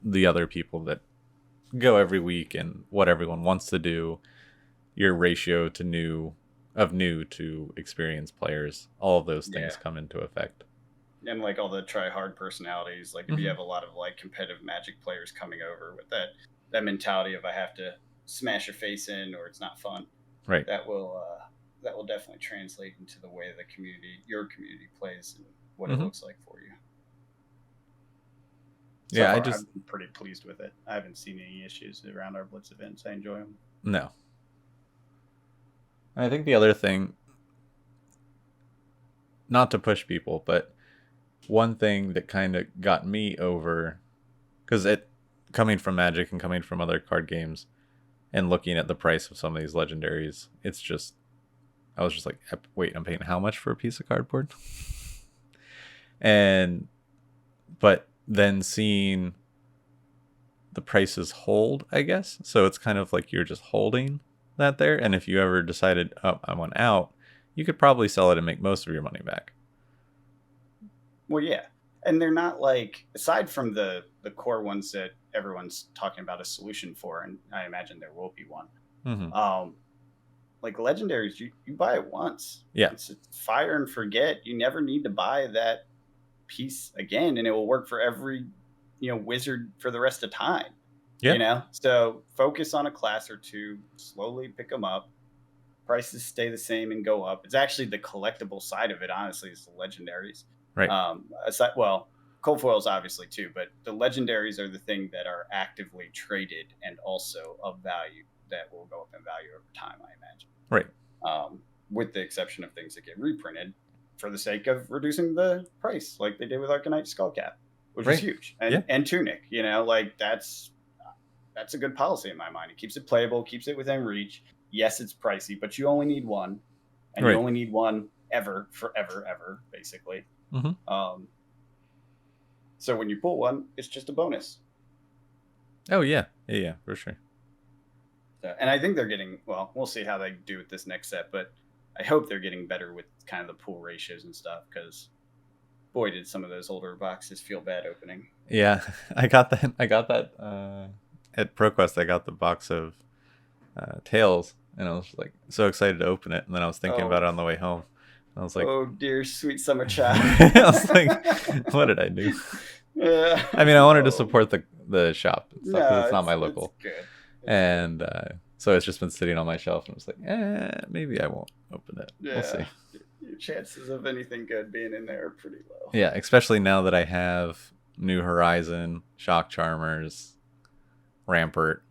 the other people that go every week and what everyone wants to do. Your ratio to new to experienced players. All of those things come into effect. And like all the try hard personalities, like if you have a lot of like competitive Magic players coming over with that mentality of I have to smash your face in or it's not fun. Right. That will definitely translate into the way your community plays and what it looks like for you. So yeah, I'm pretty pleased with it. I haven't seen any issues around our Blitz events. I enjoy them. No. I think the other thing, not to push people, but one thing that kind of got me over, because coming from Magic and coming from other card games and looking at the price of some of these legendaries, I was just like, wait, I'm paying how much for a piece of cardboard? But then seeing the prices hold, I guess. So it's kind of like you're just holding that there. And if you ever decided, oh, I want out, you could probably sell it and make most of your money back. Well, yeah. And they're not like, aside from the core ones that everyone's talking about a solution for, and I imagine there will be one. Like legendaries, you buy it once. Yeah. It's fire and forget. You never need to buy that piece again, and it will work for every wizard for the rest of time. Yeah. So focus on a class or two, slowly pick them up. Prices stay the same and go up. It's actually the collectible side of it, honestly, is the legendaries. Right. Cold foils obviously too, but the legendaries are the thing that are actively traded and also of value that will go up in value over time, I imagine. Right. With the exception of things that get reprinted for the sake of reducing the price, like they did with Arcanite Skullcap, which is huge, and Tunic. That's a good policy in my mind. It keeps it playable, keeps it within reach. Yes, it's pricey, but you only need one, and you only need one forever, basically. So when you pull one, it's just a bonus. Oh yeah, for sure. And I think they're getting, well, we'll see how they do with this next set, but I hope they're getting better with kind of the pool ratios and stuff, because boy, did some of those older boxes feel bad opening. Yeah, I got that at ProQuest. I got the box of Tails, and I was like so excited to open it, and then I was thinking about it on the way home. I was like, oh dear sweet summer child. I was like, what did I do? Yeah. I mean, I wanted to support the shop and stuff, because it's not my local. It's good. And so it's just been sitting on my shelf, and I was like, maybe I won't open it. Yeah. We'll see. Your chances of anything good being in there are pretty low. Yeah, especially now that I have New Horizon, Shock Charmers, Rampart,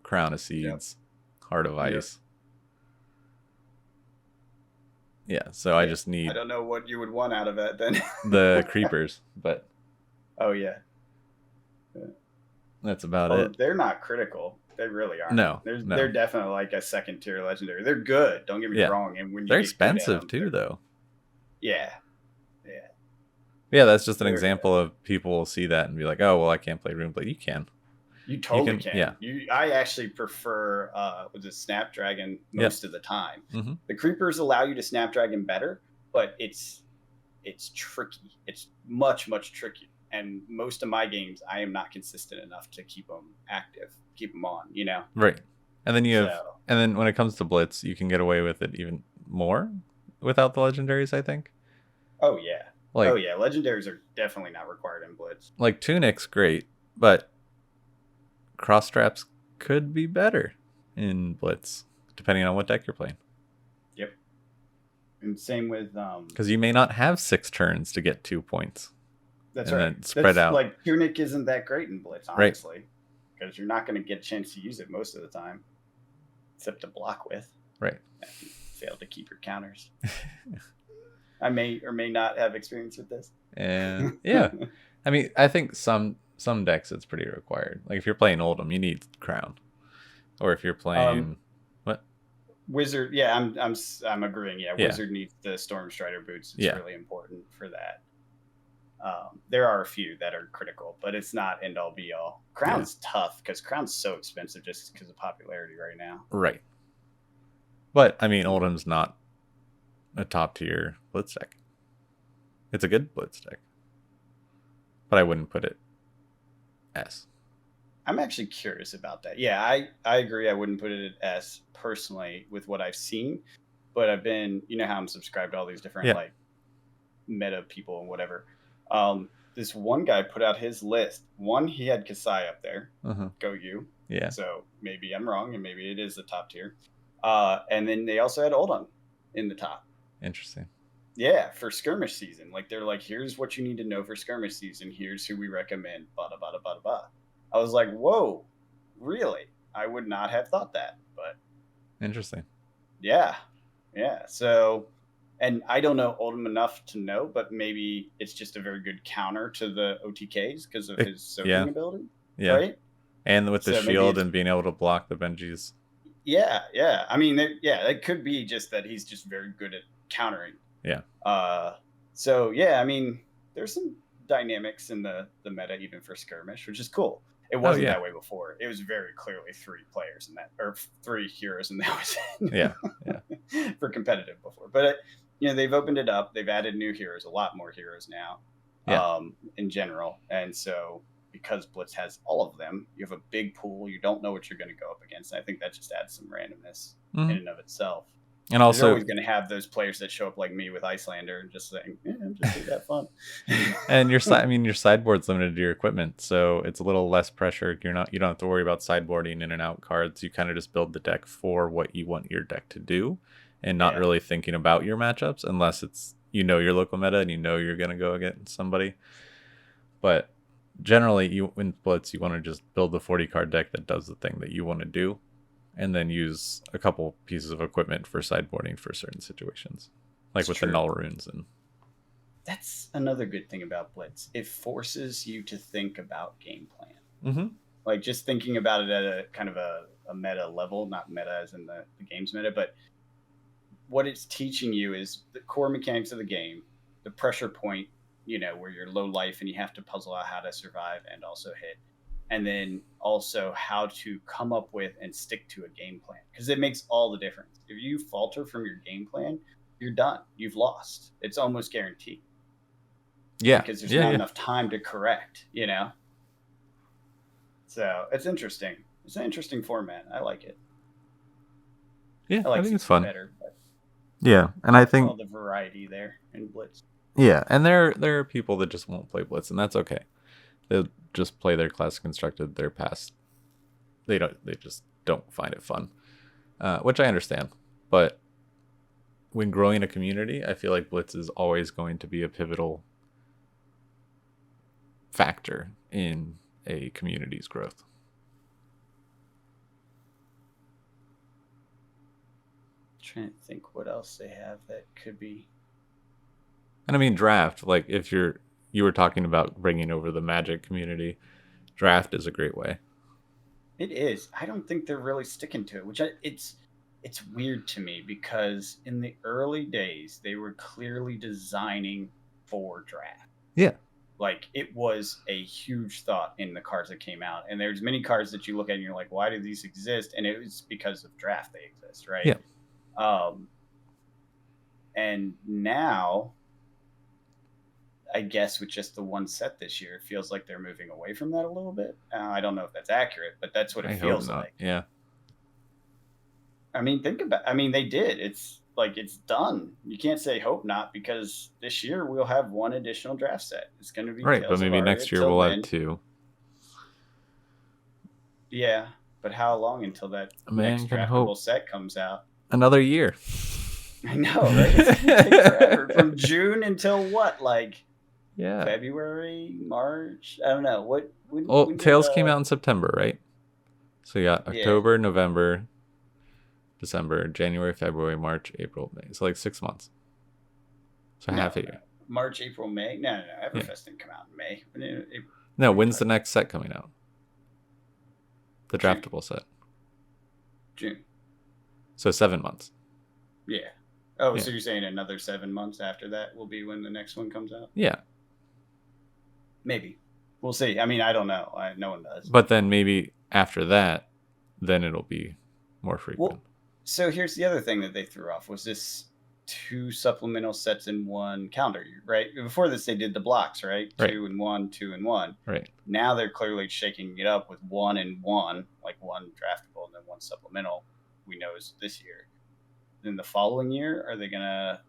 Crown of Seeds, Heart of Ice. Yeah, so I just need... I don't know what you would want out of it then. The creepers, but... Oh, yeah. That's about it. They're not critical. They really aren't. No, they're definitely like a second tier legendary. They're good. Don't get me wrong. And when they're expensive too, though. Yeah. Yeah, that's just an example of people will see that and be like, "Oh, well, I can't play RuneBlade." You can. You totally can. Yeah. I actually prefer Snapdragon most of the time. Mm-hmm. The creepers allow you to Snapdragon better, but it's tricky. It's much trickier. And most of my games, I am not consistent enough to keep them active, keep them on, Right. And then and then when it comes to Blitz, you can get away with it even more without the legendaries, I think. Oh, yeah. Legendaries are definitely not required in Blitz. Like Tunic's great, but cross straps could be better in Blitz, depending on what deck you're playing. Yep. And same with... Because you may not have 6 turns to get 2 points. That's right. Then spread out. Like Tunic isn't that great in Blitz, honestly, because you're not going to get a chance to use it most of the time, except to block with. Right. If you fail to keep your counters. I may or may not have experience with this. And yeah, I mean, I think some decks it's pretty required. Like if you're playing Oldhim, you need Crown, or if you're playing what? Wizard. Yeah, I'm agreeing. Yeah, Wizard needs the Storm Strider boots. It's really important for that. There are a few that are critical, but it's not end all be all. Crown's tough because Crown's so expensive just because of popularity right now. Right. But I mean, Oldham's not a top tier Blitz deck. It's a good Blitz deck, but I wouldn't put it S. I'm actually curious about that. Yeah, I agree. I wouldn't put it at S personally with what I've seen, but I've been, how I'm subscribed to all these different like meta people and whatever. This one guy put out his list. One, he had Kasai up there. Uh-huh. Go you. Yeah. So maybe I'm wrong, and maybe it is the top tier. And then they also had Oldham in the top. Interesting. Yeah, for skirmish season. Like, they're like, here's what you need to know for skirmish season. Here's who we recommend. Bada, bada, bada, bada. I was like, whoa, really? I would not have thought that. But interesting. Yeah. So, and I don't know Oldham enough to know, but maybe it's just a very good counter to the OTKs because of his soaking ability. Yeah. Right. And with the shield and being able to block the Benjis. Yeah. I mean, it could be just that he's just very good at countering. Yeah. So yeah, I mean, there's some dynamics in the meta even for skirmish, which is cool. It wasn't that way before. It was very clearly 3 players in that, or 3 heroes, and that was it. Yeah. For competitive before, but they've opened it up. They've added new heroes, a lot more heroes now. Yeah. In general, and so because Blitz has all of them, you have a big pool. You don't know what you're going to go up against. And I think that just adds some randomness in and of itself. And also, you're always going to have those players that show up like me with Icelander and just saying, just that fun. And your sideboard's limited to your equipment, so it's a little less pressure. You don't have to worry about sideboarding in and out cards. You kind of just build the deck for what you want your deck to do, and not really thinking about your matchups unless it's your local meta and you're going to go against somebody. But generally, in Blitz, you want to just build the 40 card deck that does the thing that you want to do, and then use a couple pieces of equipment for sideboarding for certain situations, like with the null runes. And that's another good thing about Blitz. It forces you to think about game plan. Mm-hmm. Like, just thinking about it at a kind of a meta level, not meta as in the game's meta, but what it's teaching you is the core mechanics of the game, the pressure point, where you're low life and you have to puzzle out how to survive and also hit. And then also how to come up with and stick to a game plan, because it makes all the difference. If you falter from your game plan, you're done. You've lost. It's almost guaranteed. Yeah, because there's not enough time to correct. So it's interesting. It's an interesting format. I like it. Yeah, I think it's fun. Better, but and I think all the variety there in Blitz. Yeah, and there are people that just won't play Blitz, and that's okay. They'll just play their class constructed, their past. They just don't find it fun, which I understand. But when growing a community, I feel like Blitz is always going to be a pivotal factor in a community's growth. I'm trying to think what else they have that could be. And I mean, draft. Like, if you were talking about bringing over the Magic community, draft is a great way. It is. I don't think they're really sticking to it, which it's weird to me, because in the early days they were clearly designing for draft. Yeah. Like, it was a huge thought in the cards that came out, and there's many cards that you look at and you're like, why do these exist? And it was because of draft they exist, right? Yeah. And now, I guess with just the one set this year, it feels like they're moving away from that a little bit. I don't know if that's accurate, but that's what it feels like. Yeah. I mean, they did. It's like, it's done. You can't say hope not, because this year we'll have one additional draft set. It's going to be right, but maybe next year we'll have 2. Yeah, but how long until that next draftable set comes out? Another year. I know, right? It's going to take forever. From June until what? Like, February, March? I don't know. When Tails came out in September, right? So you got October, November, December, January, February, March, April, May. So like 6 months. So half a year. March, April, May? No. Everfest didn't come out in May. No, when's the next set coming out? The draftable set. June. So 7 months. Yeah. Oh, so you're saying another 7 months after that will be when the next one comes out? Yeah. Maybe. We'll see. I mean, I don't know. No one does. But then maybe after that, then it'll be more frequent. Well, so here's the other thing that they threw off was this 2 supplemental sets in one calendar, right? Before this, they did the blocks, right? 2 and 1, 2 and 1. Right. Now they're clearly shaking it up with 1 and 1, like 1 draftable and then 1 supplemental. We know is this year. Then the following year, are they gonna?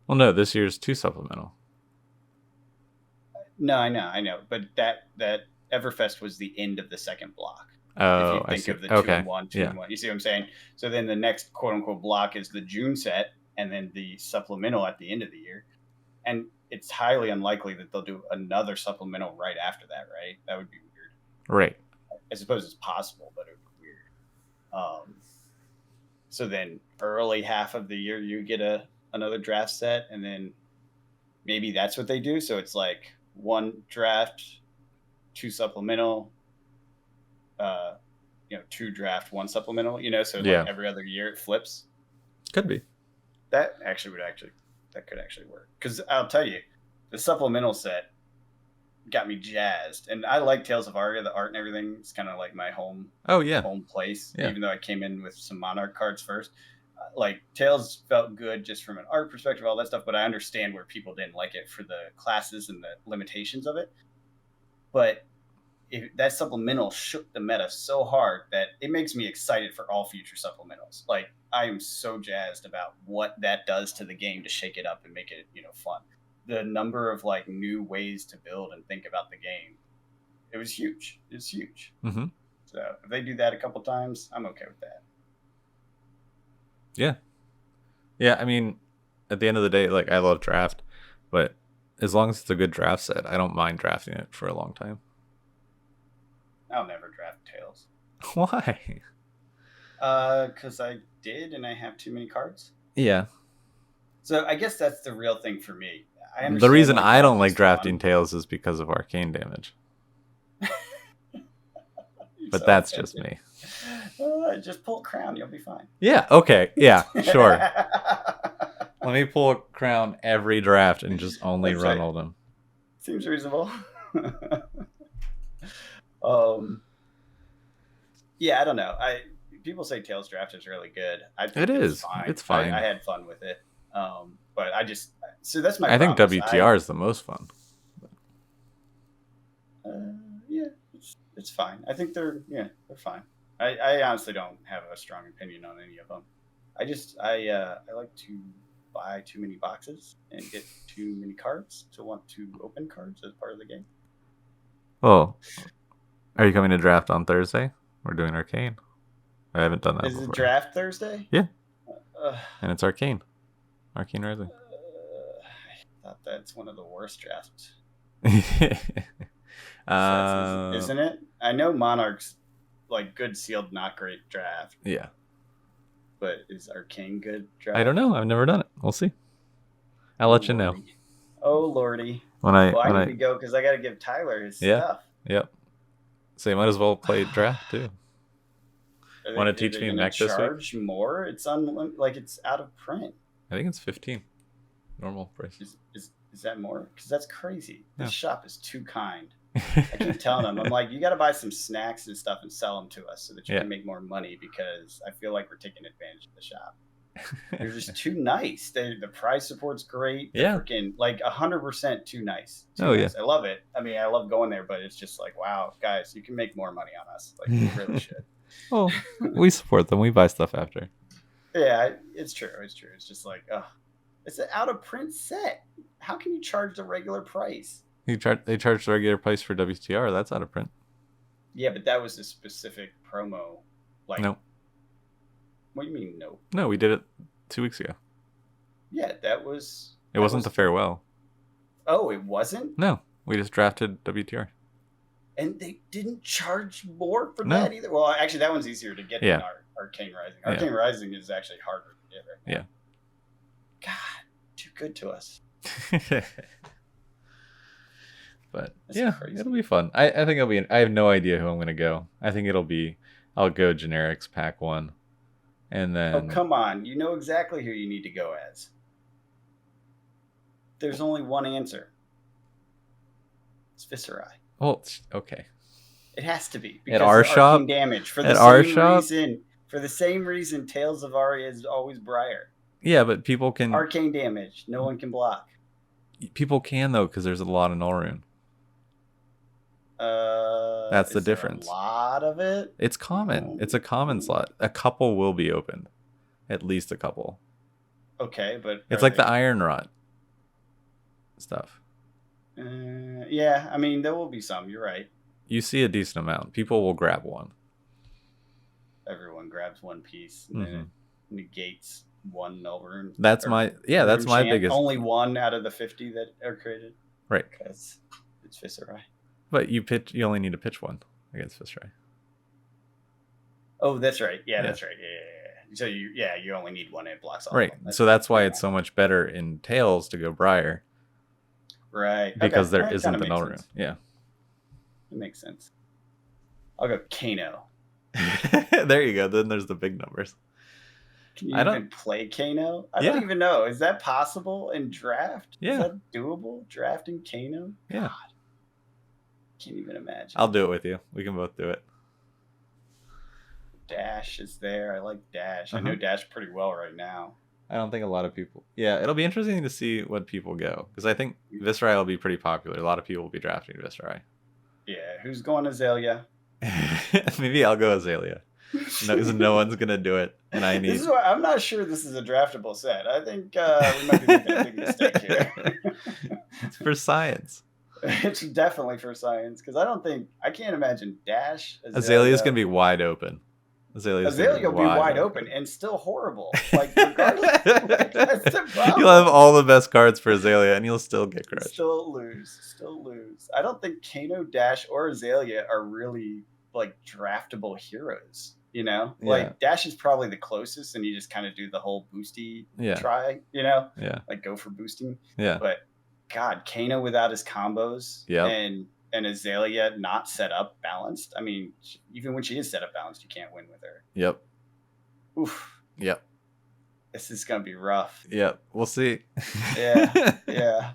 Well, no. This year's 2 supplemental. No, I know. But that Everfest was the end of the second block. If you Oh, I think see. of the Okay. 2-in-1, Yeah. 2-in-1. You see what I'm saying? So then the next quote unquote block is the June set and then the supplemental at the end of the year. And it's highly unlikely that they'll do another supplemental right after that, right? That would be weird. Right. I suppose it's possible, but it would be weird. So then early half of the year you get another draft set, and then maybe that's what they do. So it's like 1 draft, 2 supplemental, 2 draft, 1 supplemental, so like every other year it flips. Could be. That could actually work. Because I'll tell you, the supplemental set got me jazzed. And I like Tales of Aria, the art and everything. It's kind of like my home place, even though I came in with some Monarch cards first. Like Tales felt good just from an art perspective, all that stuff, but I understand where people didn't like it for the classes and the limitations of it. But that supplemental shook the meta so hard that it makes me excited for all future supplementals. Like I am so jazzed about what that does to the game to shake it up and make it, fun. The number of like new ways to build and think about the game, it was huge. It's huge. Mm-hmm. So if they do that a couple times, I'm okay with that. Yeah. Yeah, I mean, at the end of the day, like I love draft, but as long as it's a good draft set, I don't mind drafting it for a long time. I'll never draft Tails. Why? Because I did, and I have too many cards. Yeah. So I guess that's the real thing for me. The reason I don't like drafting Tails is because of arcane damage. But that's just me. Just pull a crown, you'll be fine. Yeah, okay. Yeah, sure. Let me pull a crown every draft and just only run all them. Seems reasonable. Yeah, I don't know. People say Tails draft is really good. I think it is. Fine. It's fine. I had fun with it. But that's my. I think WTR is the most fun. Yeah, it's fine. I think they're fine. I honestly don't have a strong opinion on any of them. I like to buy too many boxes and get too many cards to want to open cards as part of the game. Oh, are you coming to draft on Thursday? We're doing arcane. I haven't done that before. Is it draft Thursday? Yeah. And it's arcane. Arcane Rising. I thought that's one of the worst drafts. Isn't it? I know Monarch's like good sealed, not great draft. Yeah. But is arcane good draft? I don't know. I've never done it. We'll see. I'll let you know. Oh lordy. I need to go because I got to give Tyler his stuff. Yep. So you might as well play draft too. Want to teach me mech this week? Charge more? It's it's out of print. I think it's 15. Normal price. Is that more? Because that's crazy. This shop is too kind. I keep telling them, I'm like, you got to buy some snacks and stuff and sell them to us so that you can make more money because I feel like we're taking advantage of the shop. They're just too nice. The price support's great. They're freaking like 100% too nice. Nice. I love it. I mean, I love going there, but it's just like, wow, guys, you can make more money on us. Like, you really should. Well, we support them. We buy stuff after. Yeah, it's true. It's true. It's just like, it's an out of print set. How can you charge the regular price? They charge the regular price for WTR. That's out of print. Yeah, but that was a specific promo. Like, no. What do you mean no? No, we did it 2 weeks ago. Yeah, that was. It wasn't the farewell. Oh, it wasn't? No, we just drafted WTR. And they didn't charge more for that either? Well, actually, that one's easier to get than Arcane Rising. Arcane Rising is actually harder to get right now. Yeah. God, too good to us. But that's crazy. It'll be fun. I think it'll be. I have no idea who I'm going to go. I think I'll go generics pack 1. And then... Oh, come on. You know exactly who you need to go as. There's only one answer. It's Viscerai. Well, okay. It has to be. At our shop? Damage. For the same reason, Tales of Aria is always Briar. Yeah, but people can... Arcane damage. No one can block. People can, though, because there's a lot of Null-Rune. That's the difference. A lot of it? It's common. It's a common slot. A couple will be opened. At least a couple. Okay, but... It's like the Iron Rot stuff. Yeah, I mean, there will be some. You're right. You see a decent amount. People will grab one. everyone grabs one piece, and then it negates one null rune. That's my biggest. Only one out of the 50 that are created. Right. Because it's Viscerai. But you only need to pitch one against Viscerai. Oh, that's right. Yeah, that's right. Yeah. So you only need one, and it blocks all. Right. So that's why it's so much better in Tails to go Briar. Right. Because there isn't the null rune. Yeah. It makes sense. I'll go Kano. There you go. Then there's the big numbers. Can you even play Kano? I don't even know. Is that possible in draft? Yeah. Is that doable? Drafting Kano? Yeah. God. Can't even imagine. I'll do it with you. We can both do it. Dash is there. I like Dash. I know Dash pretty well right now. I don't think a lot of people. Yeah, it'll be interesting to see what people go. Because I think Viscerai will be pretty popular. A lot of people will be drafting Viscerai. Yeah. Who's going Azalea? Maybe I'll go Azalea. No one's going to do it. And I need. This is why I'm not sure this is a draftable set. I think we might be making a big mistake here. It's for science. It's definitely for science. Because I can't imagine Dash. Azalea's going to be wide open. Azalea will be wide open and still horrible. Like, regardless, that's the problem. You'll have all the best cards for Azalea, and you'll still get crushed. Still lose. I don't think Kano, Dash, or Azalea are really like draftable heroes. You know, like Dash is probably the closest, and you just kind of do the whole boosty try. You know, like go for boosting. Yeah. But God, Kano without his combos, and Azalea not set up balanced. I mean, even when she is set up balanced, you can't win with her. Yep. Oof. Yep. This is going to be rough. Yep. We'll see. Yeah.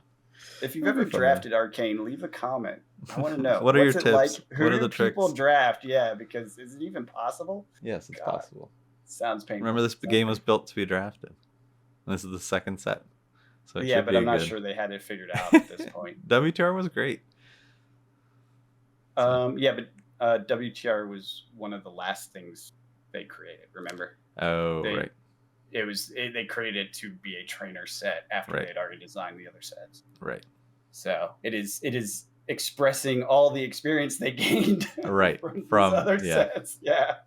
If you've ever drafted Arcane, leave a comment. I want to know. What are your tips? Like? Who what are the people tricks? Draft? Yeah, because is it even possible? Yes, it's possible. Sounds painful. Remember, this game was built to be drafted. This is the second set. So but I'm not sure they had it figured out at this point. WTR was great. But WTR was one of the last things they created. Remember? Oh, right. They created it to be a trainer set after they had already designed the other sets. Right. So it is expressing all the experience they gained. Right. from other sets. Yeah.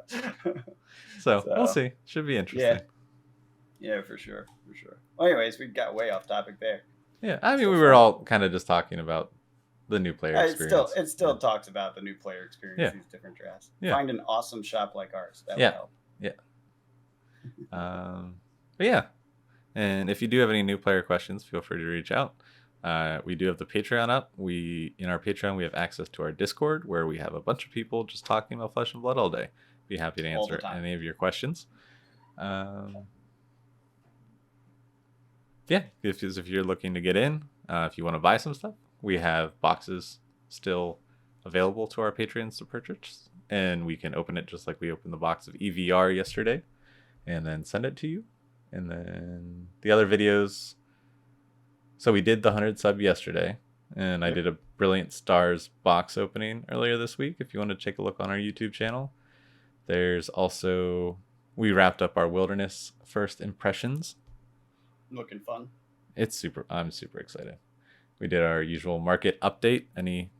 So we'll see. Should be interesting. Yeah, for sure. Well, anyways, we got way off topic there. Yeah, I mean, we were all kind of just talking about the new player experience. It still talks about the new player experience, these different drafts. Yeah. Find an awesome shop like ours. That would help. Yeah. But yeah. And if you do have any new player questions, feel free to reach out. We do have the Patreon up. In our Patreon, we have access to our Discord, where we have a bunch of people just talking about Flesh and Blood all day. Be happy to answer any of your questions. If you're looking to get in, if you want to buy some stuff, we have boxes still available to our patrons to purchase, and we can open it just like we opened the box of EVR yesterday, and then send it to you. And then the other videos. So we did the 100 sub yesterday, and I did a Brilliant Stars box opening earlier this week. If you want to take a look on our YouTube channel, there's also, we wrapped up our Wilderness first impressions. Looking fun. I'm super excited. We did our usual market update. Any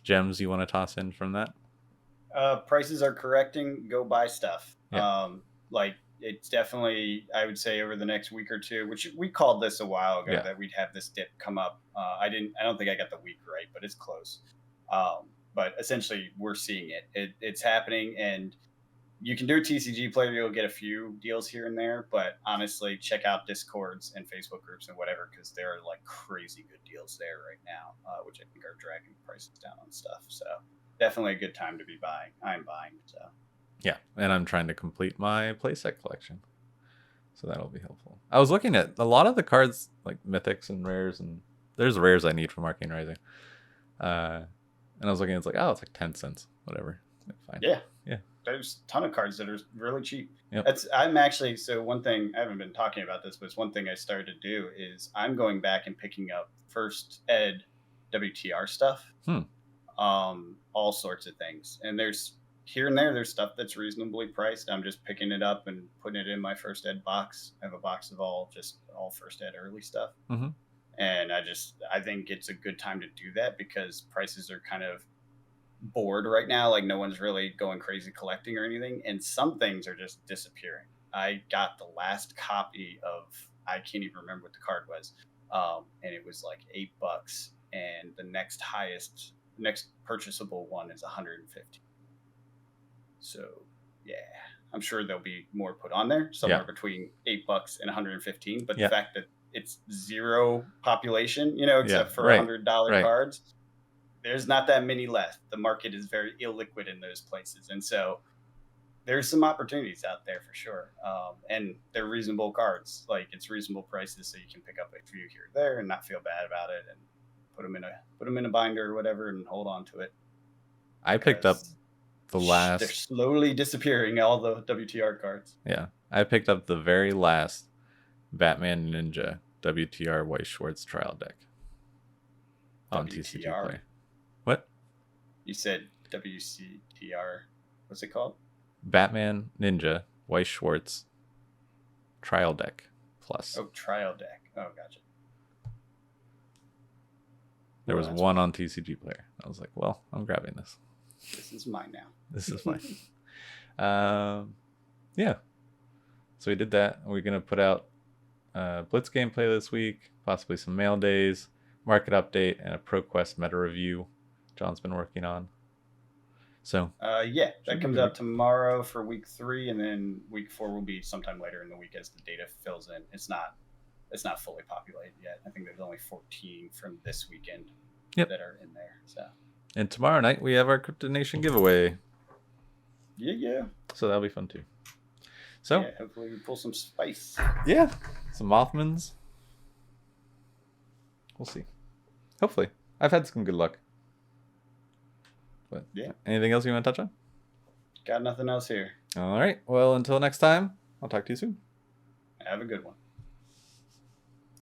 gems you want to toss in from that? Prices are correcting. Go buy stuff. It's definitely, I would say, over the next week or two, which we called this a while ago, that we'd have this dip come up. I don't think I got the week right, but it's close. But essentially, we're seeing it. It's happening, and you can do a TCG player. You'll get a few deals here and there, but honestly, check out Discords and Facebook groups and whatever, because there are like crazy good deals there right now, which I think are dragging prices down on stuff. So definitely a good time to be buying. I'm buying. So yeah, and I'm trying to complete my playset collection, so that'll be helpful. I was looking at a lot of the cards, like mythics and rares, and there's rares I need from Arcane Rising. And I was looking, it's like 10 cents, whatever. Fine. Yeah. There's a ton of cards that are really cheap. Yep. So one thing, I haven't been talking about this, but it's one thing I started to do is I'm going back and picking up first ed WTR stuff. All sorts of things. And there's here and there's stuff that's reasonably priced. I'm just picking it up and putting it in my first ed box. I have a box of all first ed early stuff. And I think it's a good time to do that because prices are kind of bored right now. Like no one's really going crazy collecting or anything, and some things are just disappearing. I got the last copy of, I can't even remember what the card was, and it was like $8, and the next purchasable one is 150. So yeah, I'm sure there'll be more put on there, somewhere between $8 and 115. But the fact that it's zero population, except for $100 cards, there's not that many left. The market is very illiquid in those places, and so there's some opportunities out there for sure. And they're reasonable cards, like it's reasonable prices, so you can pick up a few here or there and not feel bad about it, and put them in a binder or whatever, and hold on to it. I picked up the last. They're slowly disappearing, all the WTR cards. Yeah, I picked up the very last Batman Ninja WTR White Schwartz trial deck on TCG Play. What? You said WCTR. What's it called? Batman Ninja White Schwartz trial deck plus. Oh, trial deck. Oh, gotcha. There was one on TCG Player. I was like, well, I'm grabbing this. This is mine now. This is mine. Yeah. So we did that. We're going to put out Blitz gameplay this week, possibly some mail days, market update, and a ProQuest meta review John's been working on. So yeah, that comes out tomorrow for week 3, and then week 4 will be sometime later in the week as the data fills in. It's not fully populated yet. I think there's only 14 from this weekend that are in there. So. And tomorrow night we have our Crypto Nation giveaway. Yeah. So that'll be fun too. So yeah, hopefully we pull some spice. Yeah, some Mothmans. We'll see. Hopefully, I've had some good luck. But yeah. Anything else you want to touch on? Got nothing else here. All right. Well, until next time, I'll talk to you soon. Have a good one.